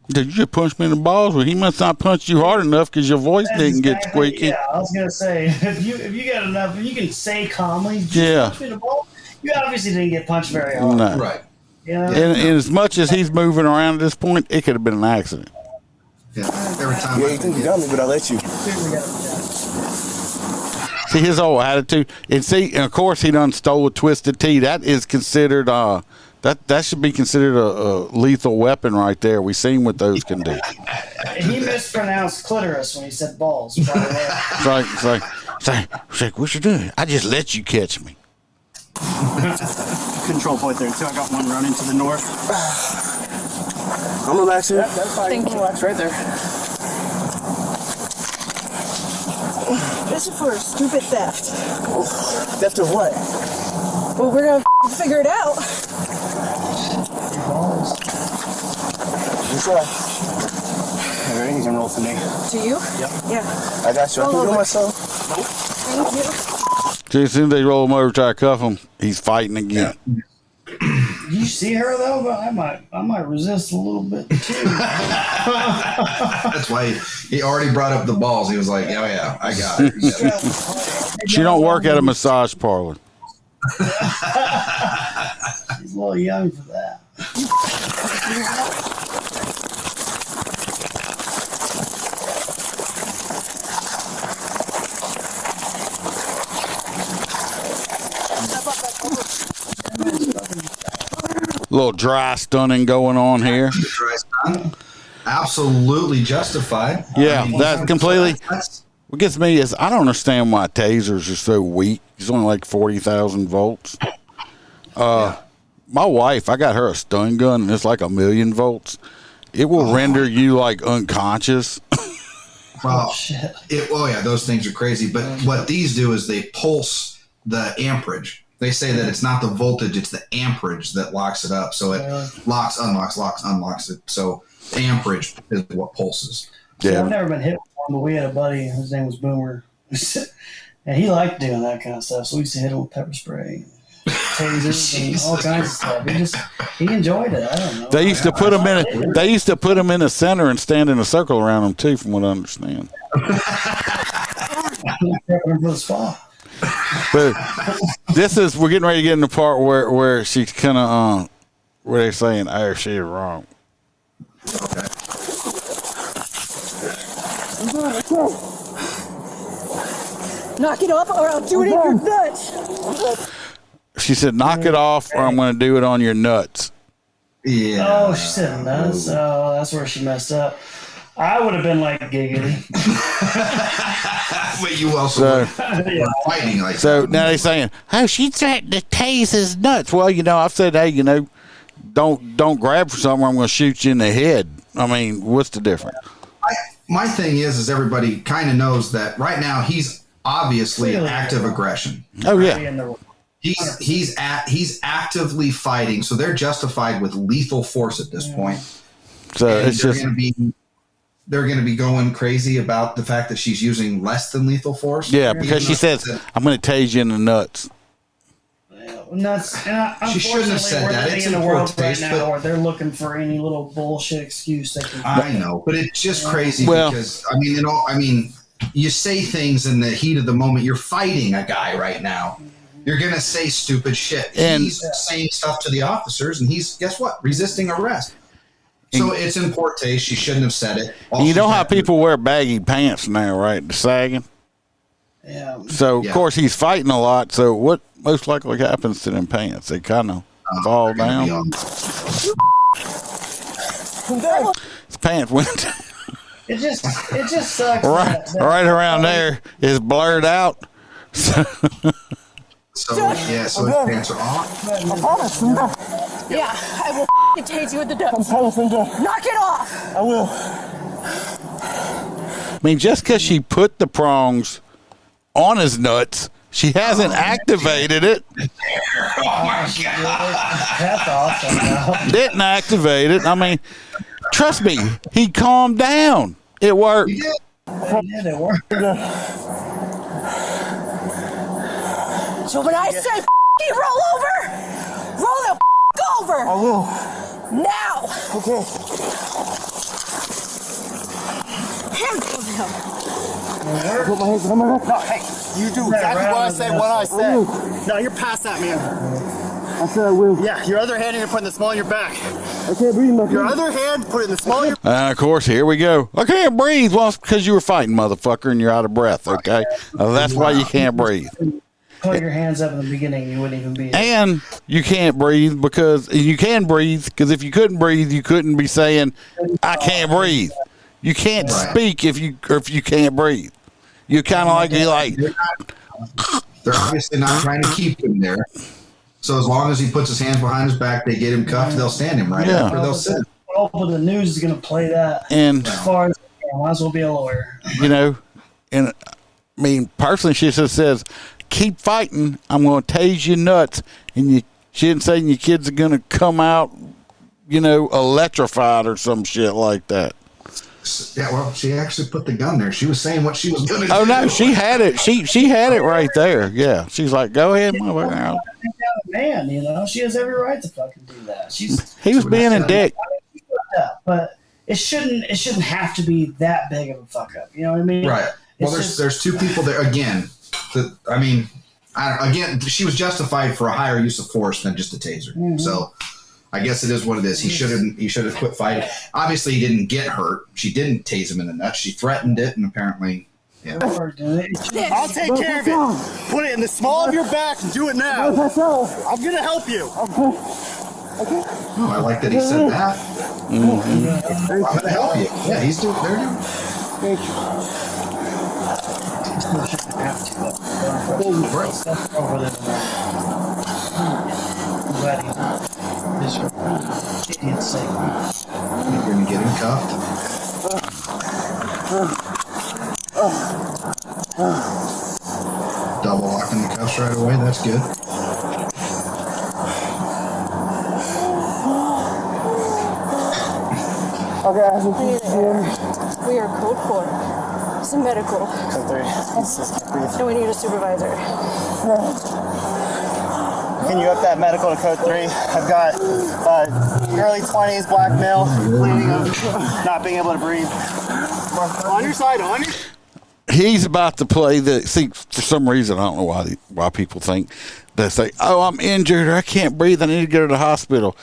Did you just punch me in the balls? Well, he must not punch you hard enough because your voice didn't get squeaky. Yeah, I was gonna say if you got enough, if you can say calmly, Yeah. punch me in the ball, you obviously didn't get punched very hard. No. Right. Yeah. And as much as he's moving around at this point, it could have been an accident. Yeah. Every time. Yeah, you think you got me, but I let you. See his whole attitude, and of course he done stole a Twisted Tea. That is considered that should be considered a lethal weapon right there. We seen what those can do. He mispronounced clitoris when he said balls. By the way. It's like, what you doing? I just let you catch me. Control point there, too. I got one running to the north. I'm relaxed here. Yep, that's fine. Thank you. Relax right there. This is for stupid theft. Theft of what? Well, we're gonna figure it out. You try. All right, you can roll for me. Do you? Yep. Yeah. I got you. I can do it myself. Thank you. See, as soon as they roll him over, try to cuff him, he's fighting again. You see her though, but I might resist a little bit too. That's why he already brought up the balls. He was like, "Oh yeah, I got it." She don't work at a massage parlor. He's a little young for that. Little dry stunning going on here. Absolutely justified. Yeah, I mean, that's completely. What gets me is I don't understand why tasers are so weak. It's only like 40,000 volts. My wife, I got her a stun gun, and it's like 1,000,000 volts. It will render you like unconscious. Well, yeah, those things are crazy. But what these do is they pulse the amperage. They say that it's not the voltage, it's the amperage that locks it up. So it locks, unlocks it. So amperage is what pulses. Yeah. So I've never been hit with one, but we had a buddy, his name was Boomer, and he liked doing that kind of stuff. So we used to hit him with pepper spray, tasers, and all kinds of stuff. He enjoyed it. I don't know. They used to put him in a center and stand in a circle around him too, from what I understand. But we're getting ready to get in the part where she's kind of where they're saying, "Oh, she's wrong." Okay. Knock it off, or I'll do it in your nuts. She said, "Knock it off, or I'm going to do it on your nuts." Yeah. Oh, she said nuts. Oh, that's where she messed up. I would have been like giggity. But you also fighting like so that. now they're saying, "Oh, she threatened to tase his nuts." Well, I've said, "Hey, don't grab for something. I'm going to shoot you in the head." I mean, what's the difference? My thing is everybody kind of knows that right now he's obviously active aggression. Oh yeah. He's actively fighting, so they're justified with lethal force at this point. So and it's just they're going to be going crazy about the fact that she's using less than lethal force. Yeah, because she says, "I'm going to tase you in the nuts." Nuts. She shouldn't have said that. It's in the in world poor right taste, now where they're looking for any little bullshit excuse they can. I know, but it's just crazy because you say things in the heat of the moment. You're fighting a guy right now. You're going to say stupid shit. And he's saying stuff to the officers, and he's, guess what, resisting arrest. So it's in poor taste. She shouldn't have said it. You know how people wear baggy pants now, right? The sagging. Yeah. So, of course, he's fighting a lot. So what most likely happens to them pants? They kind of fall down. His pants went It just sucks. right around there is blurred out. So his pants are off. Yeah, I will tase you with the nuts. Knock it off. I will. I mean, just because she put the prongs on his nuts, she hasn't activated it. Oh my god! That's awesome. Didn't activate it. I mean, trust me, he calmed down. It worked. It did. It worked. So when I say roll the over. I will. Now. Okay. Handle him. Put my hands on my neck. No, hey, you do exactly what I said when I said. No, you're past that, man. I said I will. Yeah, your other hand, you're putting the small of your back. I can't breathe, my Your other hand, put it in the small of your Of course, here we go. I can't breathe. Well, it's because you were fighting, motherfucker, and you're out of breath, okay? That's why you can't breathe. Put your hands up in the beginning, you wouldn't even be. And you can't breathe because you can breathe because if you couldn't breathe, you couldn't be saying, "I can't breathe." You can't speak if you can't breathe. You kind of like they're obviously not trying to keep him there. So as long as he puts his hands behind his back, they get him cuffed. They'll stand him right after. They'll sit him. Well, the news is going to play that. And as far as might as well be a lawyer. And I mean, personally, she just says, "Keep fighting. I'm going to tase you nuts." And she didn't say your kids are going to come out, electrified or some shit like that. Yeah, well, she actually put the gun there. She was saying what she was going to do. Oh no, she had it. She had it right there. Yeah, she's like, "Go ahead, motherfucker." Man, she has every right to fucking do that. He was being a dick. But it shouldn't have to be that big of a fuck up. You know what I mean? Right. Well, there's two people there again. She was justified for a higher use of force than just a taser. Mm-hmm. So I guess it is what it is. He should have quit fighting. Obviously, he didn't get hurt. She didn't tase him in the nuts. She threatened it, and apparently, I'll take care of it. Put it in the small of your back and do it now. I'm gonna help you. Oh, I like that he said that. Mm-hmm. I'm gonna help you. Yeah, he's doing. They're doing. Thank you. You're gonna get him cuffed. Double locking the cuffs right away. That's good. We are code 4. It's a medical. Code 3. And we need a supervisor. Can you up that medical to code 3? I've got early 20s black male complaining of not being able to breathe. On your side, on your. He's about to play the. See, for some reason, I don't know why people think they say, "Oh, I'm injured, or I can't breathe, I need to go to the hospital."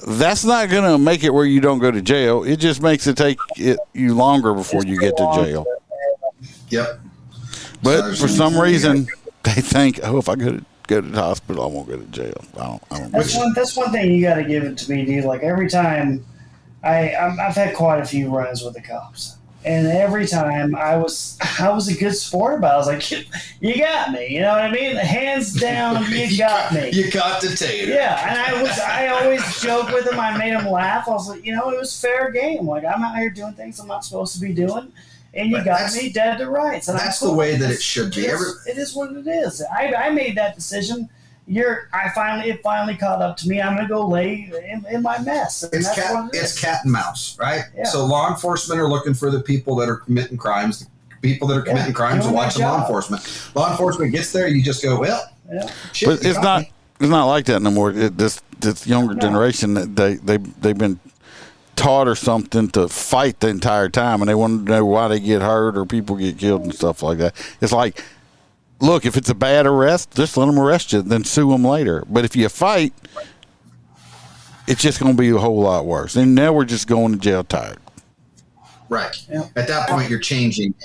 That's not going to make it where you don't go to jail. It just makes it take you longer before you get to jail. Yep. But for some reason, they think, "Oh, if I go to the hospital, I won't go to jail." I don't. That's one thing you got to give it to me, dude. Like every time, I've had quite a few runs with the cops. And every time I was a good sport about it. I was like, you got me. You know what I mean? Hands down, you got me. You got the tater. Yeah, and I always joke with him. I made him laugh. I was like, it was fair game. Like, I'm out here doing things I'm not supposed to be doing. And you got me dead to rights. And that's the way that it should be. It is what it is. I made that decision. It finally caught up to me. I'm gonna go lay in my mess. It's cat and mouse, right? Yeah. So law enforcement are looking for the people that are committing crimes. The people that are committing crimes are watching law enforcement. Law enforcement gets there, you just go, well, shit, but it's not like that no more. This younger generation, they've been taught or something to fight the entire time, and they want to know why they get hurt or people get killed and stuff like that. It's like, look, if it's a bad arrest, just let them arrest you, then sue them later. But if you fight, it's just going to be a whole lot worse. And now we're just going to jail tired. Right. Yeah. At that point, you're changing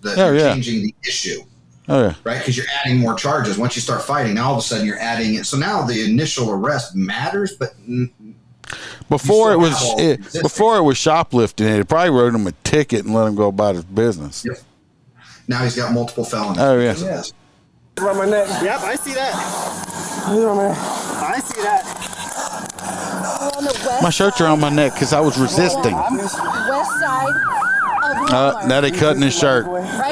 changing the issue. Oh, yeah. Right? Because you're adding more charges. Once you start fighting, now all of a sudden you're adding it. So now the initial arrest matters, but before it was shoplifting, it probably wrote him a ticket and let him go about his business. Yep. Now he's got multiple felonies. Oh, yeah. Around my neck. Yep, I see that. I see that. My shirts are on my neck because I was resisting. West side of Now they cutting his shirt.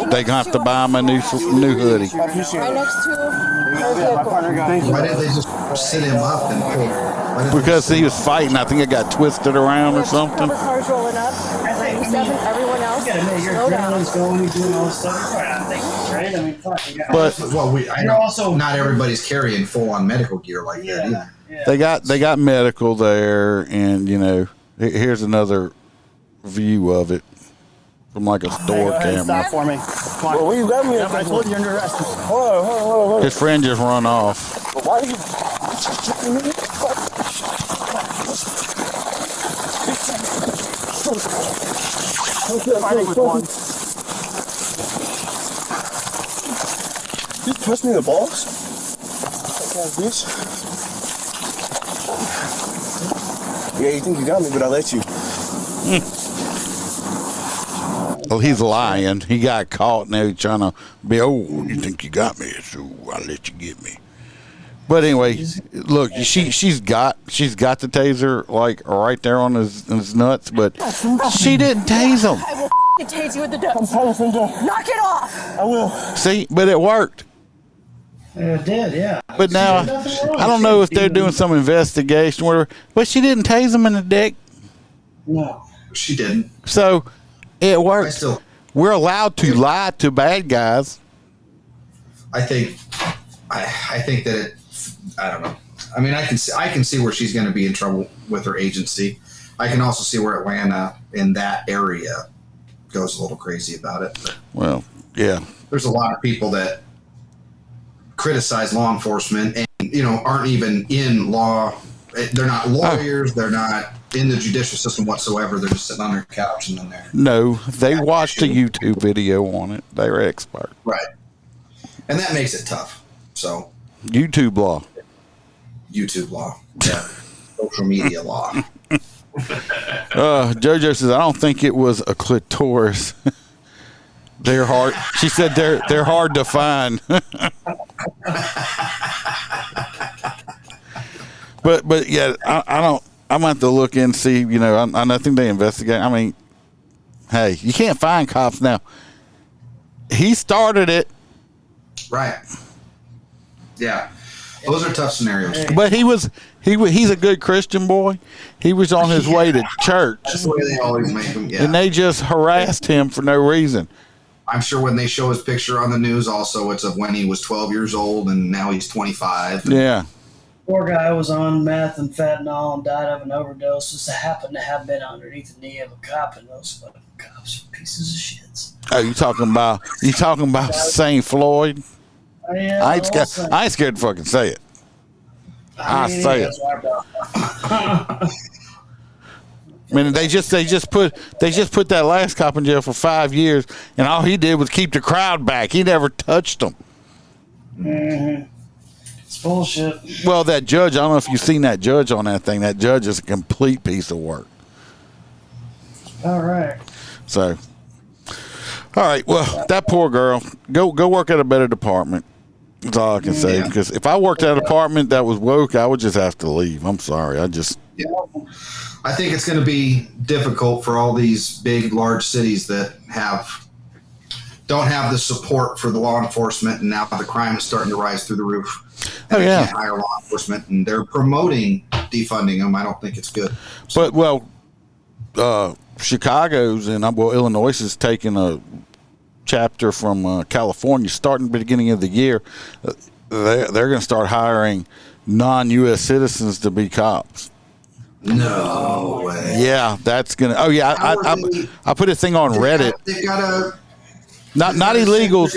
They gonna have to buy him a new hoodie. right next to her vehicle. Why didn't they just sit him up and pull? Because he was fighting. I think it got twisted around or something. Cars rolling up. 97, everyone else. Slow down. Going, you're doing all this stuff. I think, right? I mean, fuck. I know also not everybody's carrying full on medical gear like that either. Yeah. They got medical there, and here's another view of it from like a store camera. Stop for me. Come on. Well, where you got me? I told you you're under arrest. Hold on. His friend just run off. Why are you? Fighting with one. You twist me in the balls? Bitch. Yeah, you think you got me, but I let you. Well, he's lying. He got caught. Now he's trying to be, you think you got me, so I let you get me. But anyway, look, she's got the taser like right there on his nuts, but she didn't tase him. I will tase you with the dust. Knock it off. I will. See, but it worked. It did, yeah. But now, I don't know if they're doing some investigation or whatever, but she didn't tase him in the dick. No. She didn't. So, it worked. We're allowed to lie to bad guys. I think that I don't know. I mean, I can see where she's going to be in trouble with her agency. I can also see where Atlanta in that area goes a little crazy about it. But well, yeah. There's a lot of people that criticize law enforcement and aren't even in law. They're not lawyers. They're not in the judicial system whatsoever. They're just sitting on their couch and then they're they watched a YouTube video on it. They're expert. Right, and that makes it tough. So YouTube law, yeah, social media law. JoJo says I don't think it was a clitoris. They're hard. She said they're hard to find. But yeah, I don't. I'm going to have to look and see. I think they investigate. I mean, hey, you can't find cops now. He started it, right? Yeah, Those are tough scenarios. But he's a good Christian boy. He was on his way to church. That's the way they always make him. Yeah. And they just harassed him for no reason. I'm sure when they show his picture on the news, also it's of when he was 12 years old and now he's 25. Yeah. Poor guy was on meth and fentanyl and died of an overdose. Just happened to have been underneath the knee of a cop, and those fucking cops are pieces of shits. Oh, you talking about St. Floyd? Yeah, I ain't scared to fucking say it. I say it. I mean, they just put that last cop in jail for 5 years, and all he did was keep the crowd back. He never touched them. Mm-hmm. It's bullshit. Well, that judge, I don't know if you've seen that judge on that thing. That judge is a complete piece of work. All right. So, all right. Well, that poor girl, go work at a better department. That's all I can say. Because if I worked at a department that was woke, I would just have to leave. I'm sorry. Yeah. I think it's going to be difficult for all these big, large cities that don't have the support for the law enforcement, and now the crime is starting to rise through the roof. And they can't hire law enforcement, and they're promoting defunding them. I don't think it's good. So. But Chicago's and Illinois is taking a chapter from California, starting at the beginning of the year. They're going to start hiring non-U.S. citizens to be cops. No way. Yeah, that's gonna. Oh yeah, I put a thing on Reddit. They've got a not illegals,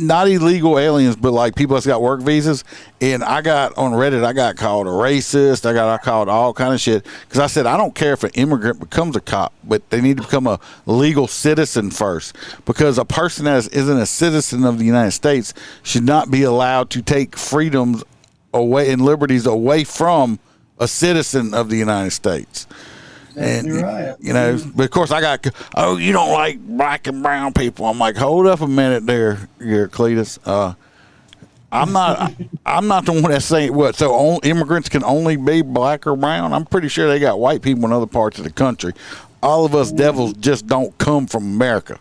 not illegal aliens, but like people that's got work visas. And I got on Reddit, I got called a racist. I called all kind of shit because I said I don't care if an immigrant becomes a cop, but they need to become a legal citizen first. Because a person that isn't a citizen of the United States should not be allowed to take freedoms away and liberties away from a citizen of the United States. And you're right. You know, but of course I got, you don't like black and brown people. I'm like, hold up a minute there, Cletus. I'm not the one that's saying what. So immigrants can only be black or brown. I'm pretty sure they got white people in other parts of the country. All of us devils just don't come from America.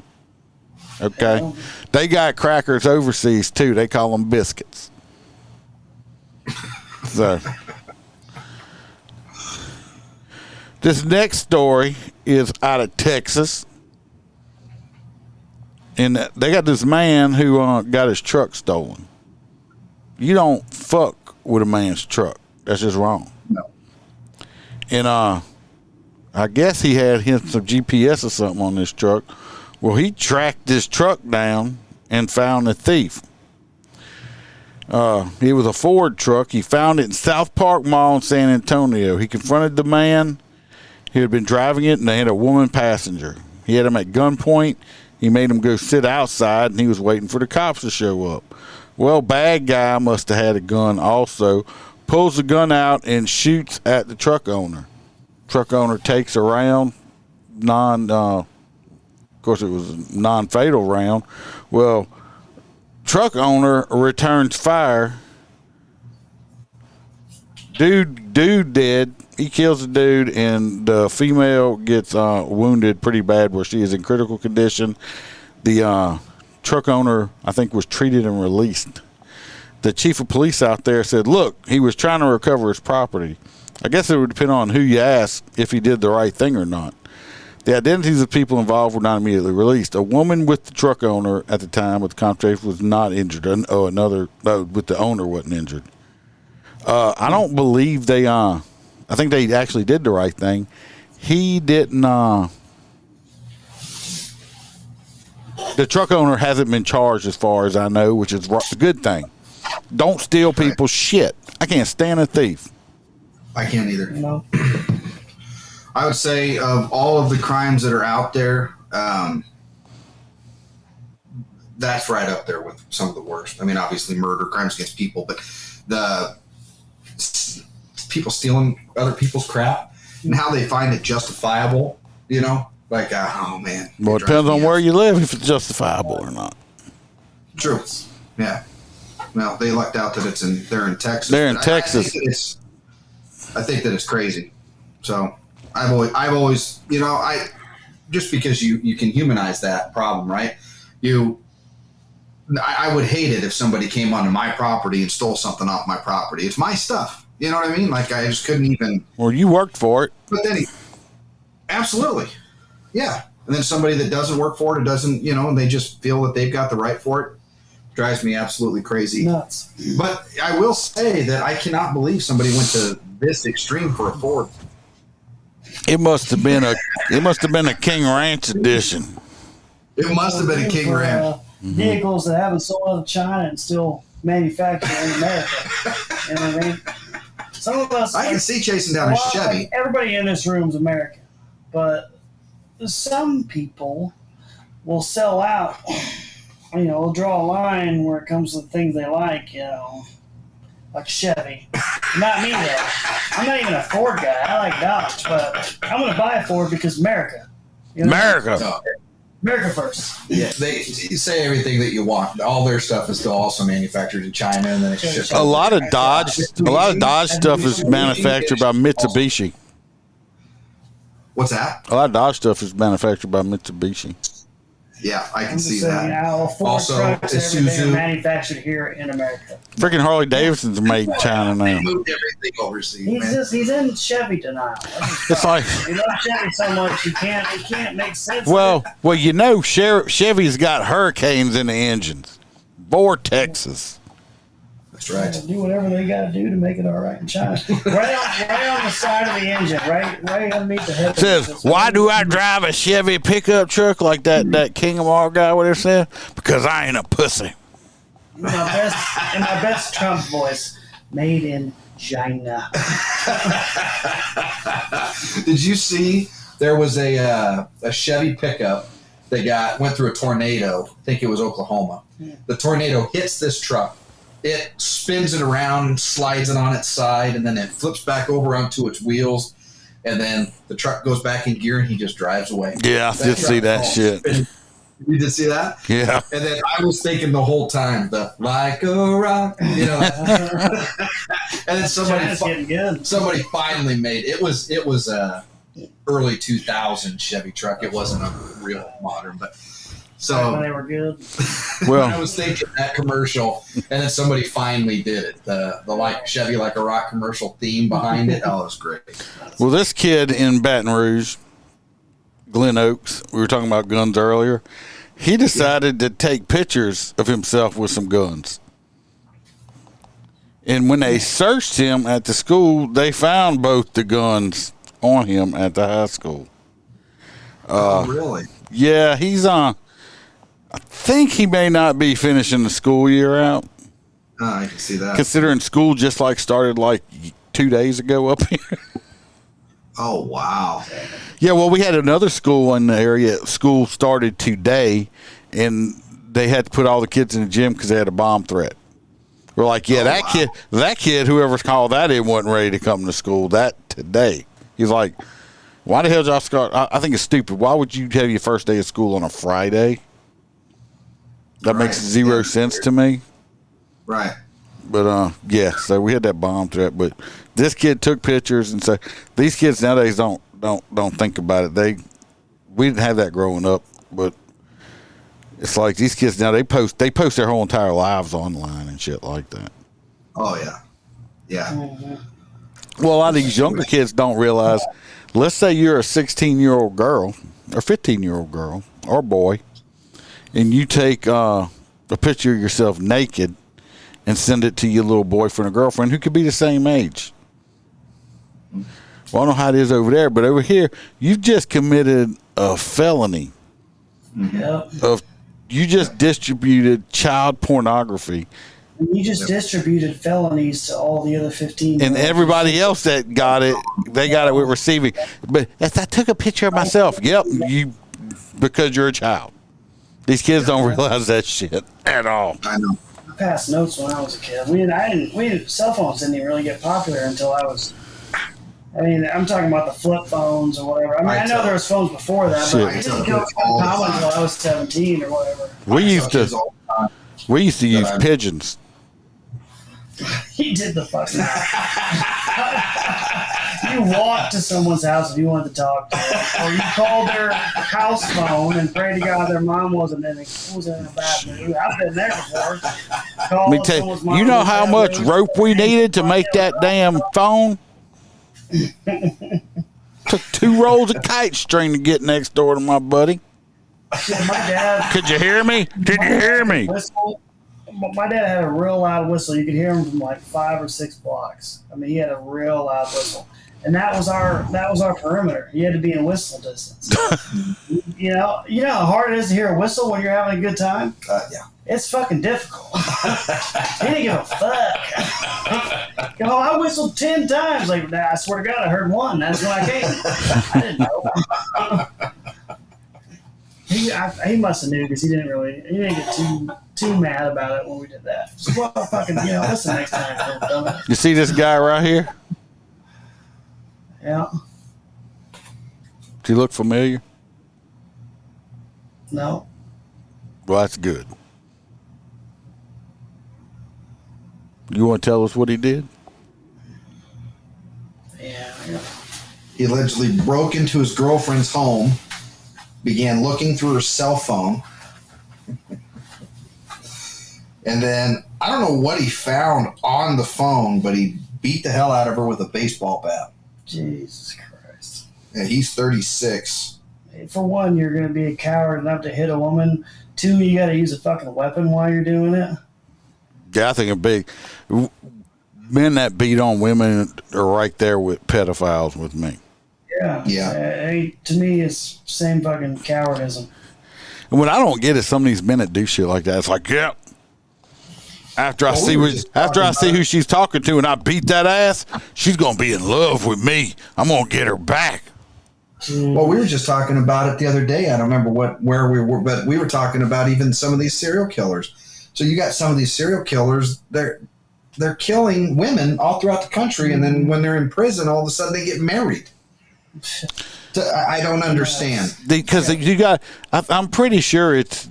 Okay, they got crackers overseas too. They call them biscuits. So. This next story is out of Texas. And they got this man who got his truck stolen. You don't fuck with a man's truck. That's just wrong. No. And I guess he had some GPS or something on this truck. Well, he tracked this truck down and found the thief. It was a Ford truck. He found it in South Park Mall in San Antonio. He confronted the man. He had been driving it, and they had a woman passenger. He had him at gunpoint. He made him go sit outside, and he was waiting for the cops to show up. Well, bad guy must have had a gun also. Pulls the gun out and shoots at the truck owner. Truck owner takes a round, of course it was a non-fatal round. Well, truck owner returns fire. Dude dead. He kills the dude, and the female gets wounded pretty bad where she is in critical condition. The truck owner, I think, was treated and released. The chief of police out there said, look, he was trying to recover his property. I guess it would depend on who you ask if he did the right thing or not. The identities of people involved were not immediately released. A woman with the truck owner at the time with the confrontation was not injured. With the owner wasn't injured. I don't believe they I think they actually did the right thing. He didn't the truck owner hasn't been charged as far as I know, which is a good thing. Don't steal people's shit. I can't stand a thief. I can't either. No. I would say of all of the crimes that are out there, that's right up there with some of the worst. I mean, obviously murder, crimes against people, but the people stealing other people's crap and how they find it justifiable, like, oh man. Well, it depends on where you live if it's justifiable or not. True. Yeah. Well, they lucked out that they're in Texas. They're in Texas. I think that it's crazy. So I've always, just because you can humanize that problem, right? I would hate it if somebody came onto my property and stole something off my property. It's my stuff. You know what I mean? Like, I just couldn't even. Well, you worked for it. But then absolutely. Yeah. And then somebody that doesn't work for it or doesn't, and they just feel that they've got the right for it, drives me absolutely crazy. Nuts. But I will say that I cannot believe somebody went to this extreme for a Ford. It must have been a King Ranch edition. It must have been a King Ranch. Vehicles that haven't sold out of China and still manufactured in America. You know what I mean? Some of us. I can see chasing down a Chevy. Everybody in this room is American, but some people will sell out. They'll draw a line where it comes to the things they like. Like Chevy. Not me though. I'm not even a Ford guy. I like Dodge, but I'm going to buy a Ford because America. America. America first. Yeah, they say everything that you want. All their stuff is still also manufactured in China, and then it's shipped. A lot of Dodge stuff is manufactured by Mitsubishi. What's that? A lot of Dodge stuff is manufactured by Mitsubishi. Yeah, I can see saying, that. Ford Also, trucks, everything Isuzu. manufactured here in America. Freaking Harley Davidson's made in China now. They moved everything overseas. He's in Chevy denial. It's like He loves Chevy so much he can't make sense. well, Chevy's got hurricanes in the engines, vortexes. That's right. Do whatever they got to do to make it all right in China. right on the side of the engine, right underneath the head. Says, why do I drive a Chevy pickup truck like that King of All guy? What they're saying? Because I ain't a pussy. In my best Trump voice, made in China. Did you see there was a Chevy pickup that went through a tornado? I think it was Oklahoma. The tornado hits this truck. It spins it around, slides it on its side, and then it flips back over onto its wheels. And then the truck goes back in gear, and he just drives away. Yeah, I did see that shit. You did see that? Yeah. And then I was thinking the whole time, like a rock, And then somebody finally made it. It was a early 2000 Chevy truck. It wasn't a real modern, but. So when they were good. Well, I was thinking that commercial, and then somebody finally did it. The like Chevy like a rock commercial theme behind it. Oh, it was great. Well, this kid in Baton Rouge, Glen Oaks, we were talking about guns earlier. He decided to take pictures of himself with some guns. And when they searched him at the school, they found both the guns on him at the high school. Oh, really? Yeah, he's on. I think he may not be finishing the school year out. I can see that. Considering school just started 2 days ago up here. Oh, wow. Yeah, well, we had another school in the area. School started today, and they had to put all the kids in the gym because they had a bomb threat. We're like, yeah, that kid, whoever's called that in, wasn't ready to come to school that today. He's like, why the hell did y'all start? I think it's stupid. Why would you have your first day of school on a Friday? That makes zero sense to me. Right. But yeah, so we had that bomb threat. But this kid took pictures, and so these kids nowadays don't think about it. We didn't have that growing up, but it's like these kids now they post their whole entire lives online and shit like that. Oh yeah, yeah. Mm-hmm. Well, a lot of these younger kids don't realize. Let's say you're a 16-year-old girl or 15-year-old girl or boy, and you take a picture of yourself naked and send it to your little boyfriend or girlfriend who could be the same age. Well, I don't know how it is over there, but over here, you've just committed a felony. Yep. You just distributed child pornography. You just distributed felonies to all the other 15. And everybody else that got it, they got it with receiving. But if I took a picture of myself, yep, because you're a child. These kids don't realize that shit at all. I know. I passed notes when I was a kid. Cell phones didn't even really get popular until I was. I mean, I'm talking about the flip phones or whatever. I mean, I know there was phones before that, but it didn't go common until I was 17 or whatever. We used to use pigeons. He did the fucking. you walked to someone's house and you wanted to talk to them, or you called their house phone and prayed to God their mom wasn't in a bad mood. I've been there before. Let me tell you, you know how much rope we needed to make that damn phone? Took 2 rolls of kite string to get next door to my buddy. Yeah, my dad. Could you hear me? Did you hear me? My dad had a real loud whistle. You could hear him from like 5 or 6 blocks. I mean, he had a real loud whistle, and that was our perimeter. You had to be in whistle distance. you know how hard it is to hear a whistle when you're having a good time. Yeah. It's fucking difficult. He didn't give a fuck. I whistled 10 times. Like, nah, I swear to God, I heard one. That's when I came. I didn't know. He must have knew because he didn't get too mad about it when we did that. So, well, fucking, listen next time. You see this guy right here? Yeah. Does he look familiar? No. Well, that's good. You want to tell us what he did? Yeah. He allegedly broke into his girlfriend's home, began looking through her cell phone, and then I don't know what he found on the phone, but he beat the hell out of her with a baseball bat. Jesus Christ. And he's 36. For one, you're going to be a coward enough to hit a woman. 2, you got to use a fucking weapon while you're doing it. Yeah, I think men that beat on women are right there with pedophiles with me. Yeah. To me, it's same fucking cowardism. And what I don't get is some of these men that do shit like that. It's like, yeah. After I see who she's talking to and I beat that ass, she's gonna be in love with me. I'm gonna get her back. Well, we were just talking about it the other day. I don't remember where we were, but we were talking about even some of these serial killers. So you got some of these serial killers, they're killing women all throughout the country, and then when they're in prison, all of a sudden they get married. So I don't understand. Because you got, I'm pretty sure it's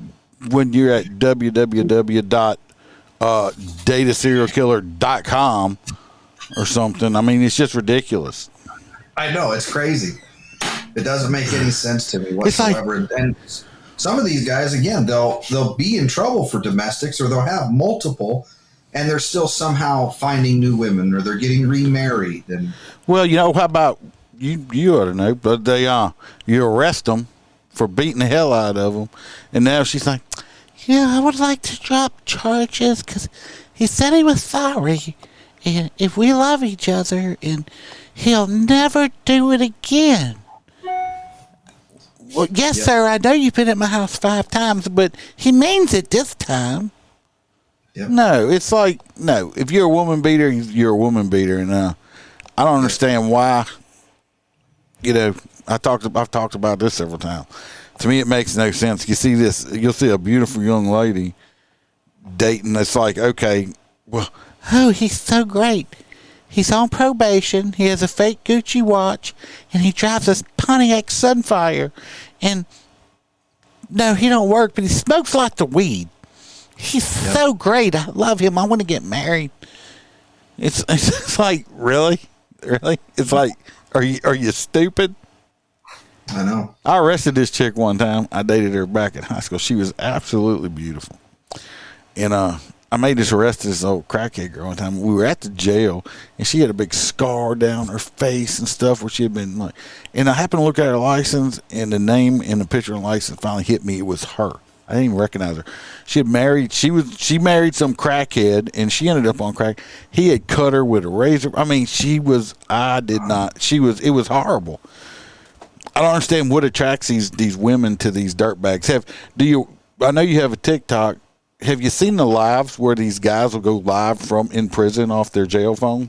when you're at www.dataserialkiller.com or something. I mean, it's just ridiculous. I know, it's crazy. It doesn't make any sense to me whatsoever. And some of these guys, again, they'll be in trouble for domestics, or they'll have multiple, and they're still somehow finding new women, or they're getting remarried. And well, how about you ought to know, but you arrest them for beating the hell out of them, and now she's like, yeah, I would like to drop charges because he said he was sorry, and if we love each other, and he'll never do it again. Well, yes, sir, I know you've been at my house 5 times, but he means it this time. Yep. No, it's like, no, if you're a woman beater, you're a woman beater, and I don't understand why. I've talked about this several times. To me, it makes no sense. You'll see a beautiful young lady dating. It's like, okay, well, oh, he's so great. He's on probation. He has a fake Gucci watch, and he drives a Pontiac Sunfire. And no, he don't work, but he smokes lots of weed. He's so great. I love him. I want to get married. It's like, really? It's like, are you stupid? I know. I arrested this chick one time. I dated her back in high school. She was absolutely beautiful. And I made this arrest of this old crackhead girl one time. We were at the jail, and she had a big scar down her face and stuff where she had been like. And I happened to look at her license, and the name and the picture on the license finally hit me. It was her. I didn't even recognize her. She had married. She married some crackhead, and she ended up on crack. He had cut her with a razor. I mean, it was horrible. I don't understand what attracts these women to these dirtbags. I know you have a TikTok. Have you seen the lives where these guys will go live in prison off their jail phone?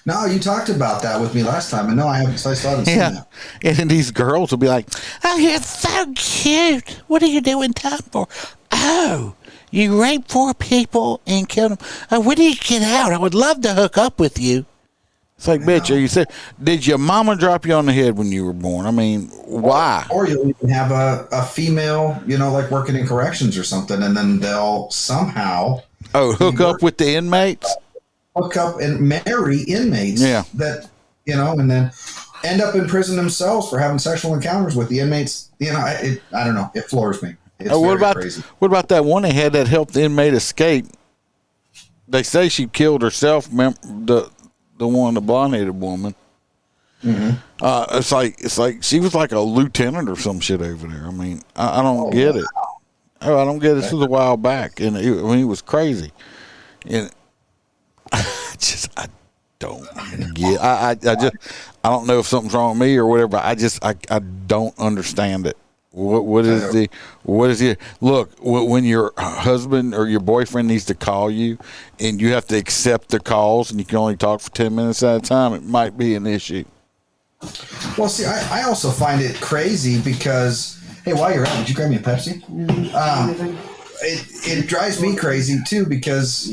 No, you talked about that with me last time, and no, I haven't. So I still haven't seen that. And these girls will be like, "Oh, you're so cute. What are you doing time for? Oh, you raped 4 people and killed them. Oh, when do you get out? I would love to hook up with you." It's like, bitch, are you serious? Did your mama drop you on the head when you were born? I mean, why? Or you'll even have a female, like working in corrections or something, and then they'll somehow hook up with the inmates? Hook up and marry inmates that and then end up in prison themselves for having sexual encounters with the inmates. I don't know. It floors me. It's crazy. What about that one they had that helped the inmate escape? They say she killed herself. The blonde-headed woman. Mm-hmm. It's like she was like a lieutenant or some shit over there. I mean, I don't get it. Oh, I don't get it. This was a while back, and it was crazy. And I don't get. I don't know if something's wrong with me or whatever. But I don't understand it. What is it? Look, when your husband or your boyfriend needs to call you, and you have to accept the calls, and you can only talk for 10 minutes at a time, it might be an issue. Well, see, I also find it crazy because, hey, while you're out, did you grab me a Pepsi? It drives me crazy too because,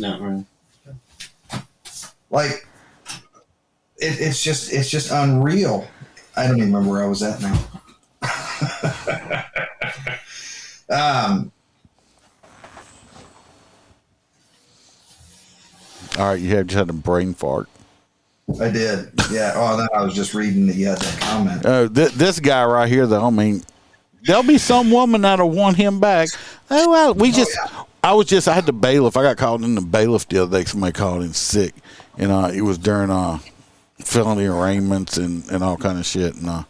like, it's just unreal. I don't even remember where I was at now. All right, you just had a brain fart. I did, yeah. Oh, then I was just reading that you had that comment. This guy right here, though. I mean, there'll be some woman that'll want him back. Oh well, I had the bailiff. I got called in the bailiff the other day. Somebody called in sick, and it was during felony arraignments and all kind of shit. And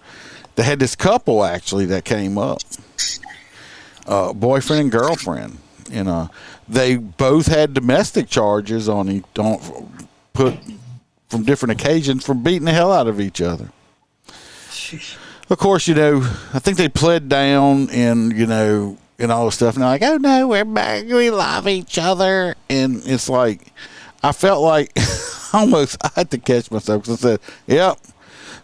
they had this couple actually that came up, boyfriend and girlfriend, and they both had domestic charges put from different occasions from beating the hell out of each other. Of course, I think they pled down and all this stuff. And they're like, oh no, we're back. We love each other. And it's like, I felt like I had to catch myself because I said, yep,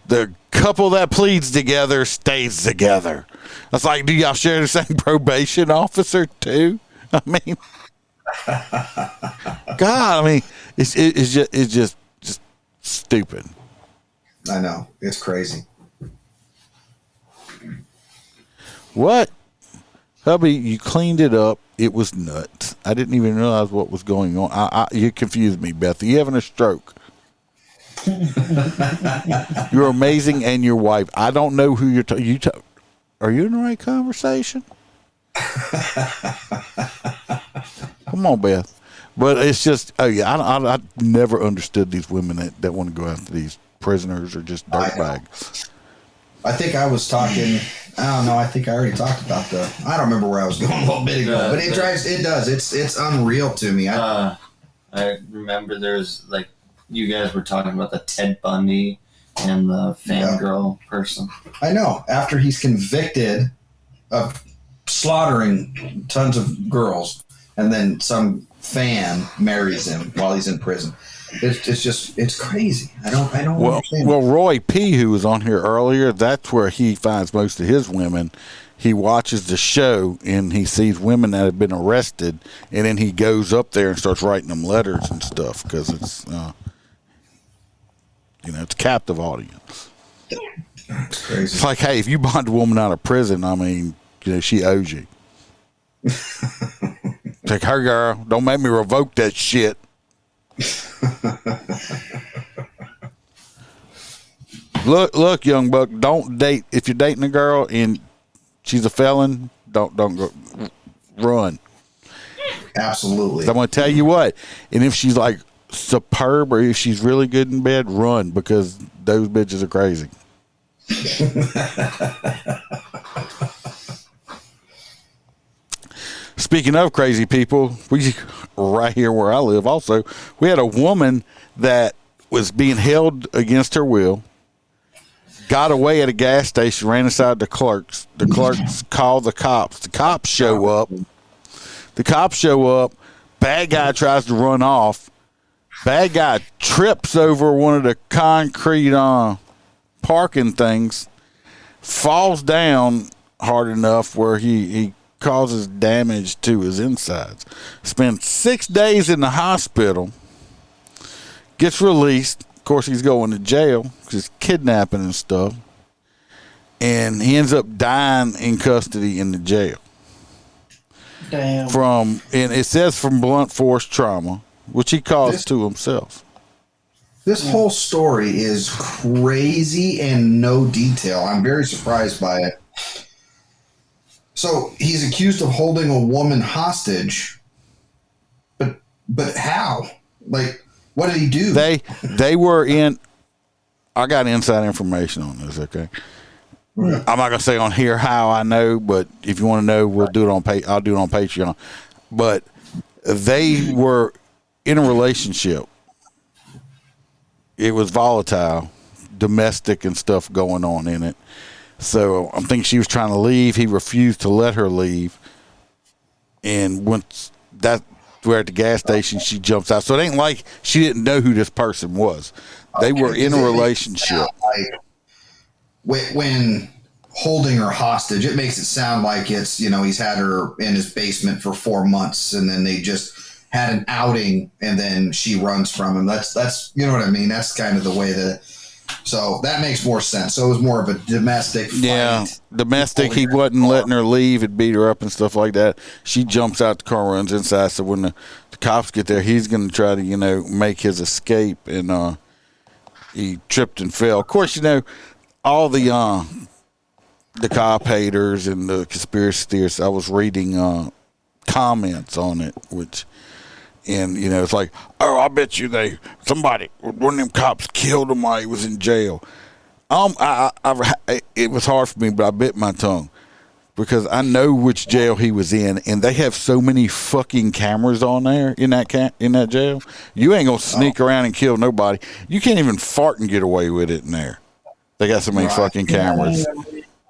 the couple that pleads together stays together. I was like, do y'all share the same probation officer too? I mean, God, I mean, it's just stupid. I know. It's crazy. What? Hubby, you cleaned it up. It was nuts. I didn't even realize what was going on. You confused me, Beth. Are you having a stroke? You're amazing, and your wife. I don't know who you're talking. Are you in the right conversation? Come on, Beth. But it's just, I never understood these women that want to go after these prisoners or just dirtbags. I think I was talking. I don't know. I think I already talked about I don't remember where I was going a little bit ago, but it does. It's unreal to me. I remember there's like you guys were talking about the Ted Bundy and the fangirl person. I know. After he's convicted of slaughtering tons of girls, and then some fan marries him while he's in prison. It's crazy. I don't understand. Well, Roy P., who was on here earlier, that's where he finds most of his women. He watches the show and he sees women that have been arrested, and then he goes up there and starts writing them letters and stuff because it's it's a captive audience. It's crazy. It's like, hey, if you bond a woman out of prison, I mean, she owes you. It's like, her girl, don't make me revoke that shit. Look, young buck, don't date. If you're dating a girl and she's a felon, don't go, run. Absolutely. I'm going to tell you what, and if she's like superb or if she's really good in bed, run, because those bitches are crazy. Speaking of crazy people, we right here where I live also, we had a woman that was being held against her will, got away at a gas station, ran inside the clerks. The clerks call the cops. The cops show up. Bad guy tries to run off. Bad guy trips over one of the concrete parking things, falls down hard enough where he causes damage to his insides. Spends 6 days in the hospital. Gets released. Of course, he's going to jail because he's kidnapping and stuff. And he ends up dying in custody in the jail. Damn. And it says from blunt force trauma, which he caused to himself. This whole story is crazy and no detail. I'm very surprised by it. So he's accused of holding a woman hostage, but how? Like, what did he do? They were in. I got inside information on this. Okay, I'm not gonna say on here how I know, but if you want to know, we'll do it on I'll do it on Patreon. But they were in a relationship. It was volatile, domestic and stuff going on in it. So I'm thinking she was trying to leave. He refused to let her leave. And once we're at the gas station, she jumps out. So it ain't like she didn't know who this person was. They were in a relationship. Like, when holding her hostage, it makes it sound like it's, he's had her in his basement for 4 months and then they just had an outing and then she runs from him. That's you know what I mean? That's kind of the way that, so that makes more sense. So it was more of a domestic fight. Yeah, domestic. He wasn't letting her leave. It beat her up and stuff like that. She jumps out the car, runs inside. So when the cops get there, he's going to try to, make his escape. And he tripped and fell. Of course, all the cop haters and the conspiracy theorists, I was reading comments on it, and it's like, oh, I bet you one of them cops killed him while he was in jail. It was hard for me, but I bit my tongue because I know which jail he was in, and they have so many fucking cameras on there in that jail. You ain't gonna sneak around and kill nobody. You can't even fart and get away with it in there. They got so many fucking cameras.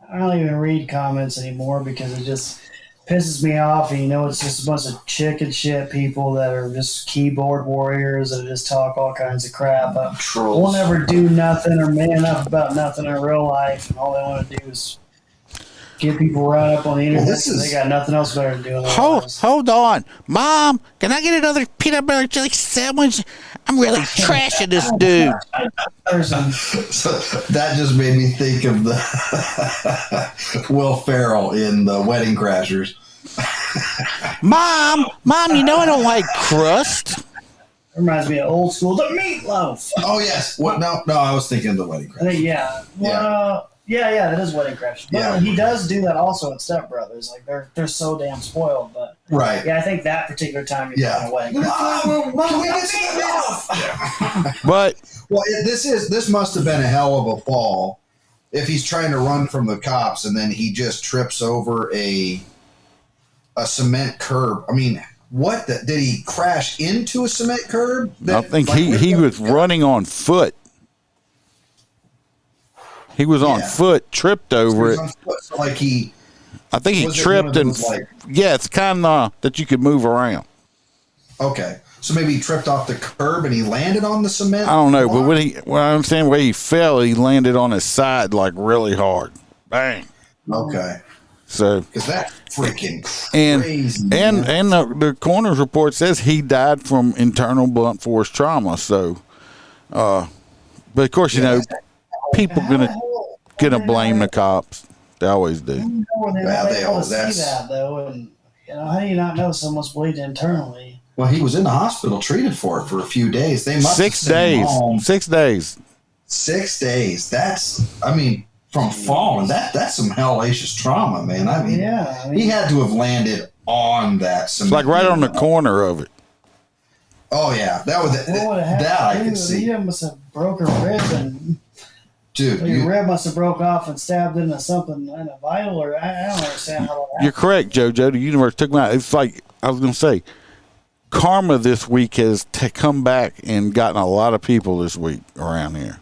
I don't even read comments anymore because it just pisses me off. And it's just a bunch of chicken shit people that are just keyboard warriors that just talk all kinds of crap. We'll never do nothing or man up about nothing in real life, and all they want to do is get people right up on the internet. They got nothing else better to do in their lives. Hold on. Mom, can I get another peanut butter jelly sandwich? I'm really trashing this dude. So that just made me think of the Will Ferrell in The Wedding Crashers. Mom, I don't like crust. Reminds me of old school, the meatloaf. Oh, yes. What? No, I was thinking of The Wedding Crashers. Yeah. Well, yeah, that is Wedding Crashers. Yeah. He does do that also in Step Brothers. Like, they're so damn spoiled, but right. Yeah, I think that particular time you're talking Wedding Crashers. Mom, we get some meatloaf. But this must have been a hell of a fall if he's trying to run from the cops and then he just trips over a cement curb. I mean, did he crash into a cement curb? I think he was running on foot. He was on foot, tripped over it. So like I think he tripped and it's kind of that you could move around. Okay, so maybe he tripped off the curb and he landed on the cement. I don't know, but when I understand where he fell, he landed on his side like really hard. Bang. Okay. So because that's freaking crazy. And the coroner's report says he died from internal blunt force trauma. So, but of course people gonna blame the cops. They always do. They always see that though, and how do you not know someone's bleeding internally? Well, he was in the hospital treated for it for a few days. They must 6 days. 6 days. 6 days. That's from falling. That's some hellacious trauma, man. He had to have landed on that cement. It's like right on the corner of it. Oh yeah, that I could see. You must have broke a rib and. Dude, your rib must have broke off and stabbed into something in a vital, or I don't understand how that happened. You're correct, JoJo. The universe took me out. It's like I was going to say, karma this week has come back and gotten a lot of people this week around here.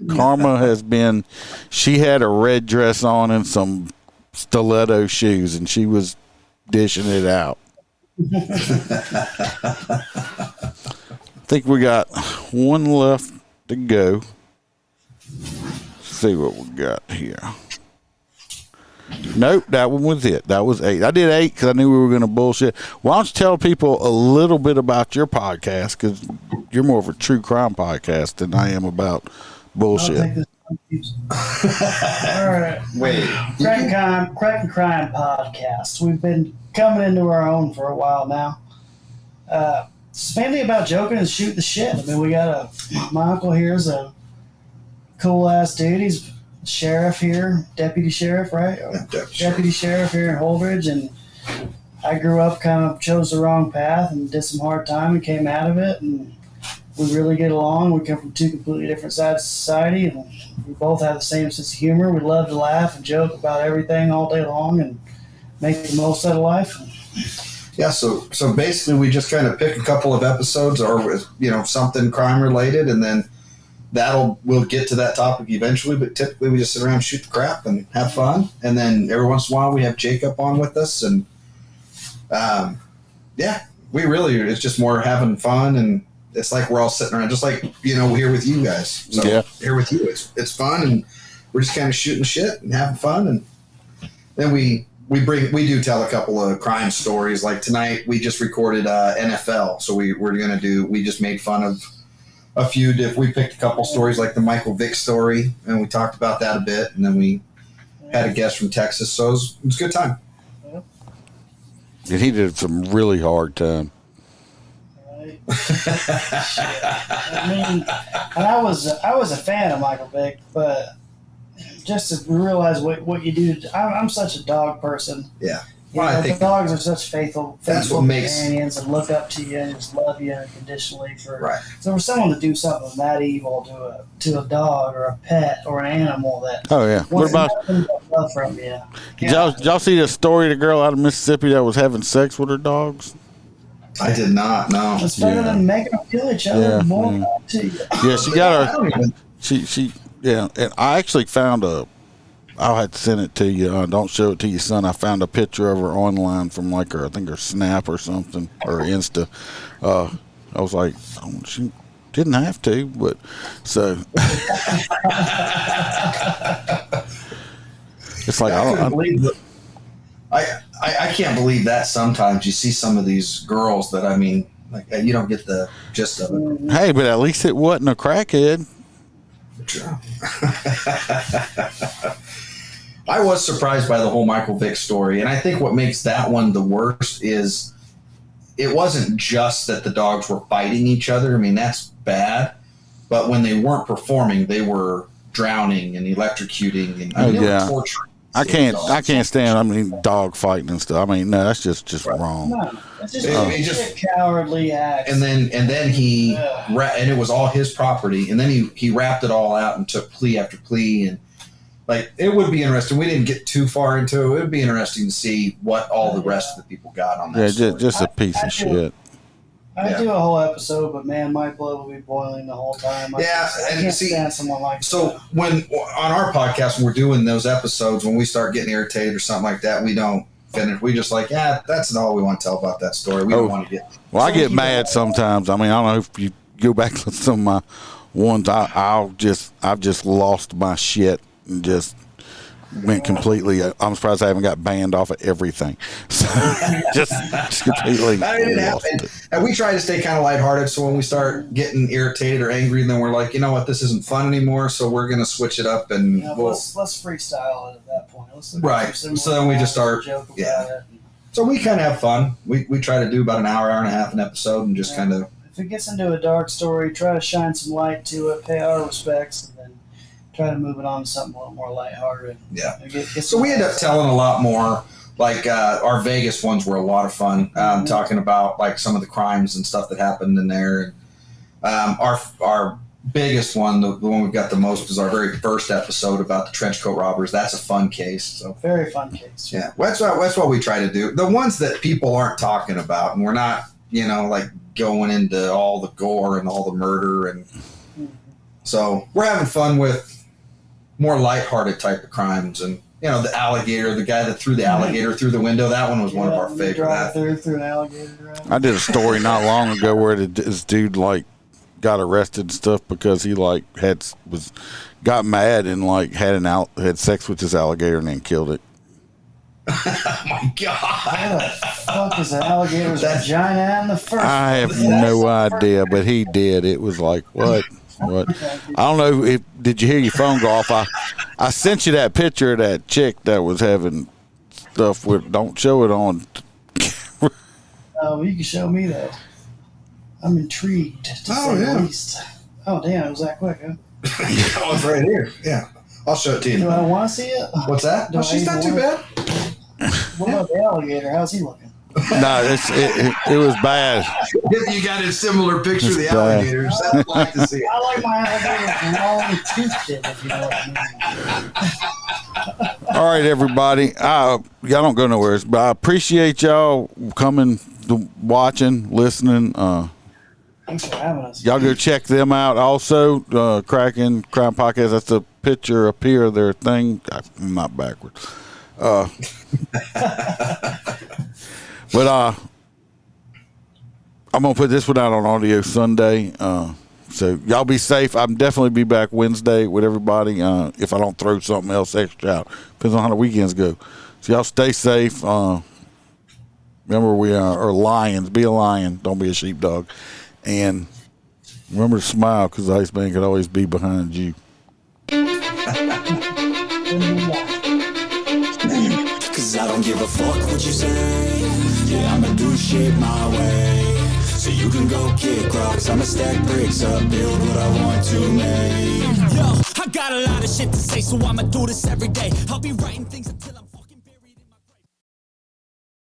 Karma has been. She had a red dress on and some stiletto shoes, and she was dishing it out. I think we got one left to go. See what we got here. Nope, that one was it. That was 8. I did 8 because I knew we were going to bullshit. Why don't you tell people a little bit about your podcast? Because you're more of a true crime podcast than I am about bullshit. All right. Wait. Crackin' Crime podcast. We've been coming into our own for a while now. it's mainly about joking and shooting the shit. I mean, we got my uncle here is a cool ass dude. He's sheriff here, deputy sheriff, right? Deputy sheriff here in Holdridge, and I grew up kind of chose the wrong path and did some hard time and came out of it, and we really get along. We come from two completely different sides of society, and we both have the same sense of humor. We love to laugh and joke about everything all day long and make the most out of life. Yeah, so basically we just kind of pick a couple of episodes or something crime related, and then we'll get to that topic eventually, but typically we just sit around and shoot the crap and have fun. And then every once in a while we have Jacob on with us, and it's just more having fun, and it's like we're all sitting around, just like, here with you guys. So here with you, it's fun, and we're just kind of shooting shit and having fun. And then we do tell a couple of crime stories. Like tonight we just recorded NFL. So we just made fun of a few. We picked a couple stories like the Michael Vick story, and we talked about that a bit. And then we had a guest from Texas. So it was a good time. And he did some really hard time. I mean, and I was a fan of Michael Vick, but just to realize what you do, I'm such a dog person. Yeah. Well, I think dogs are such faithful companions and look up to you and just love you unconditionally. Right. So for someone to do something that evil to a dog or a pet or an animal that what about love from you? Did y'all see the story of the girl out of Mississippi that was having sex with her dogs? I did not. No. It's better than making them kill each other. Yeah, she got her. She and I actually found I'll have to send it to you. Don't show it to your son. I found a picture of her online from I think her Snap or something, or Insta. I was like, she didn't have to, but so it's like I can't believe that sometimes you see some of these girls that, I mean, like, you don't get the gist of it. Hey, but at least it wasn't a crackhead. True. I was surprised by the whole Michael Vick story, and I think what makes that one the worst is it wasn't just that the dogs were fighting each other. I mean, that's bad, but when they weren't performing, they were drowning and electrocuting and they were torturing. I can't stand dog fighting and stuff. I mean, no, that's just wrong. No, it's just cowardly act. And then he and it was all his property, and then he wrapped it all out and took plea after plea, and like it would be interesting. We didn't get too far into it. It would be interesting to see what all the rest of the people got on that. Yeah, just a piece of shit. I'd do a whole episode, but man, my blood will be boiling the whole time. I can't stand someone like that. So when on our podcast, when we're doing those episodes, when we start getting irritated or something like that, we don't finish. We just like, that's not all we want to tell about that story. We don't want to get. Well, I get mad sometimes. I mean, I don't know if you go back to some of my ones. I've just lost my shit and just went completely. I'm surprised I haven't got banned off of everything. So just completely lost it. And we try to stay kind of lighthearted. So when we start getting irritated or angry, then we're like, you know what, this isn't fun anymore. So we're going to switch it up and let's freestyle it at that point. Right. So then we just start. So we kind of have fun. We try to do about an hour and a half an episode and just kind of. If it gets into a dark story, try to shine some light to it, pay our respects, and then try to move it on to something a little more lighthearted. Yeah. So we end up telling a lot more. Like our Vegas ones were a lot of fun, talking about like some of the crimes and stuff that happened in there. And our biggest one, the one we've got the most, is our very first episode about the trench coat robbers. That's a fun case. So very fun case. Yeah, that's what we try to do. The ones that people aren't talking about, and we're not, like going into all the gore and all the murder, and so we're having fun with more lighthearted type of crimes. And the alligator, the guy that threw the alligator through the window, that one was one of our favorite. Through an alligator. Right? I did a story not long ago where this dude got arrested and stuff because he got mad and had sex with this alligator and then killed it. Oh my God! What the fuck is an alligator's vagina in the first? I have no idea, but he did. It was like what? I don't know. Did you hear your phone go off? I sent you that picture of that chick that was having stuff with. Don't show it on. Oh, you can show me that. I'm intrigued to say the least. Oh, damn, it was that quick, huh? Oh, it's right here. Yeah. I'll show it to you. Do I want to see it? What's that? Do I She's not too bad. What about the alligator? How's he looking? No, it was bad. You got a similar picture of the It's bad. alligators. I'd like to see it. I like my alligators long toothed, if you know what I mean. All right, everybody. Y'all don't go nowhere, but I appreciate y'all coming, watching, listening. Thanks for having us. Y'all go check them out. Also, Crackin Crime Podcast. That's the picture up here of their thing. I'm not backwards. But I'm gonna put this one out on audio Sunday. So y'all be safe. I'll definitely be back Wednesday with everybody. If I don't throw something else extra out, depends on how the weekends go. So y'all stay safe. Remember, we are lions. Be a lion. Don't be a sheepdog. And remember to smile, because the Iceman could always be behind you. Cause I don't give a fuck what you say. Yeah, I'ma do shit my way. So you can go kick rocks, I'ma stack bricks up, build what I want to make. Yo, I got a lot of shit to say, so I'ma do this every day. I'll be writing things until I'm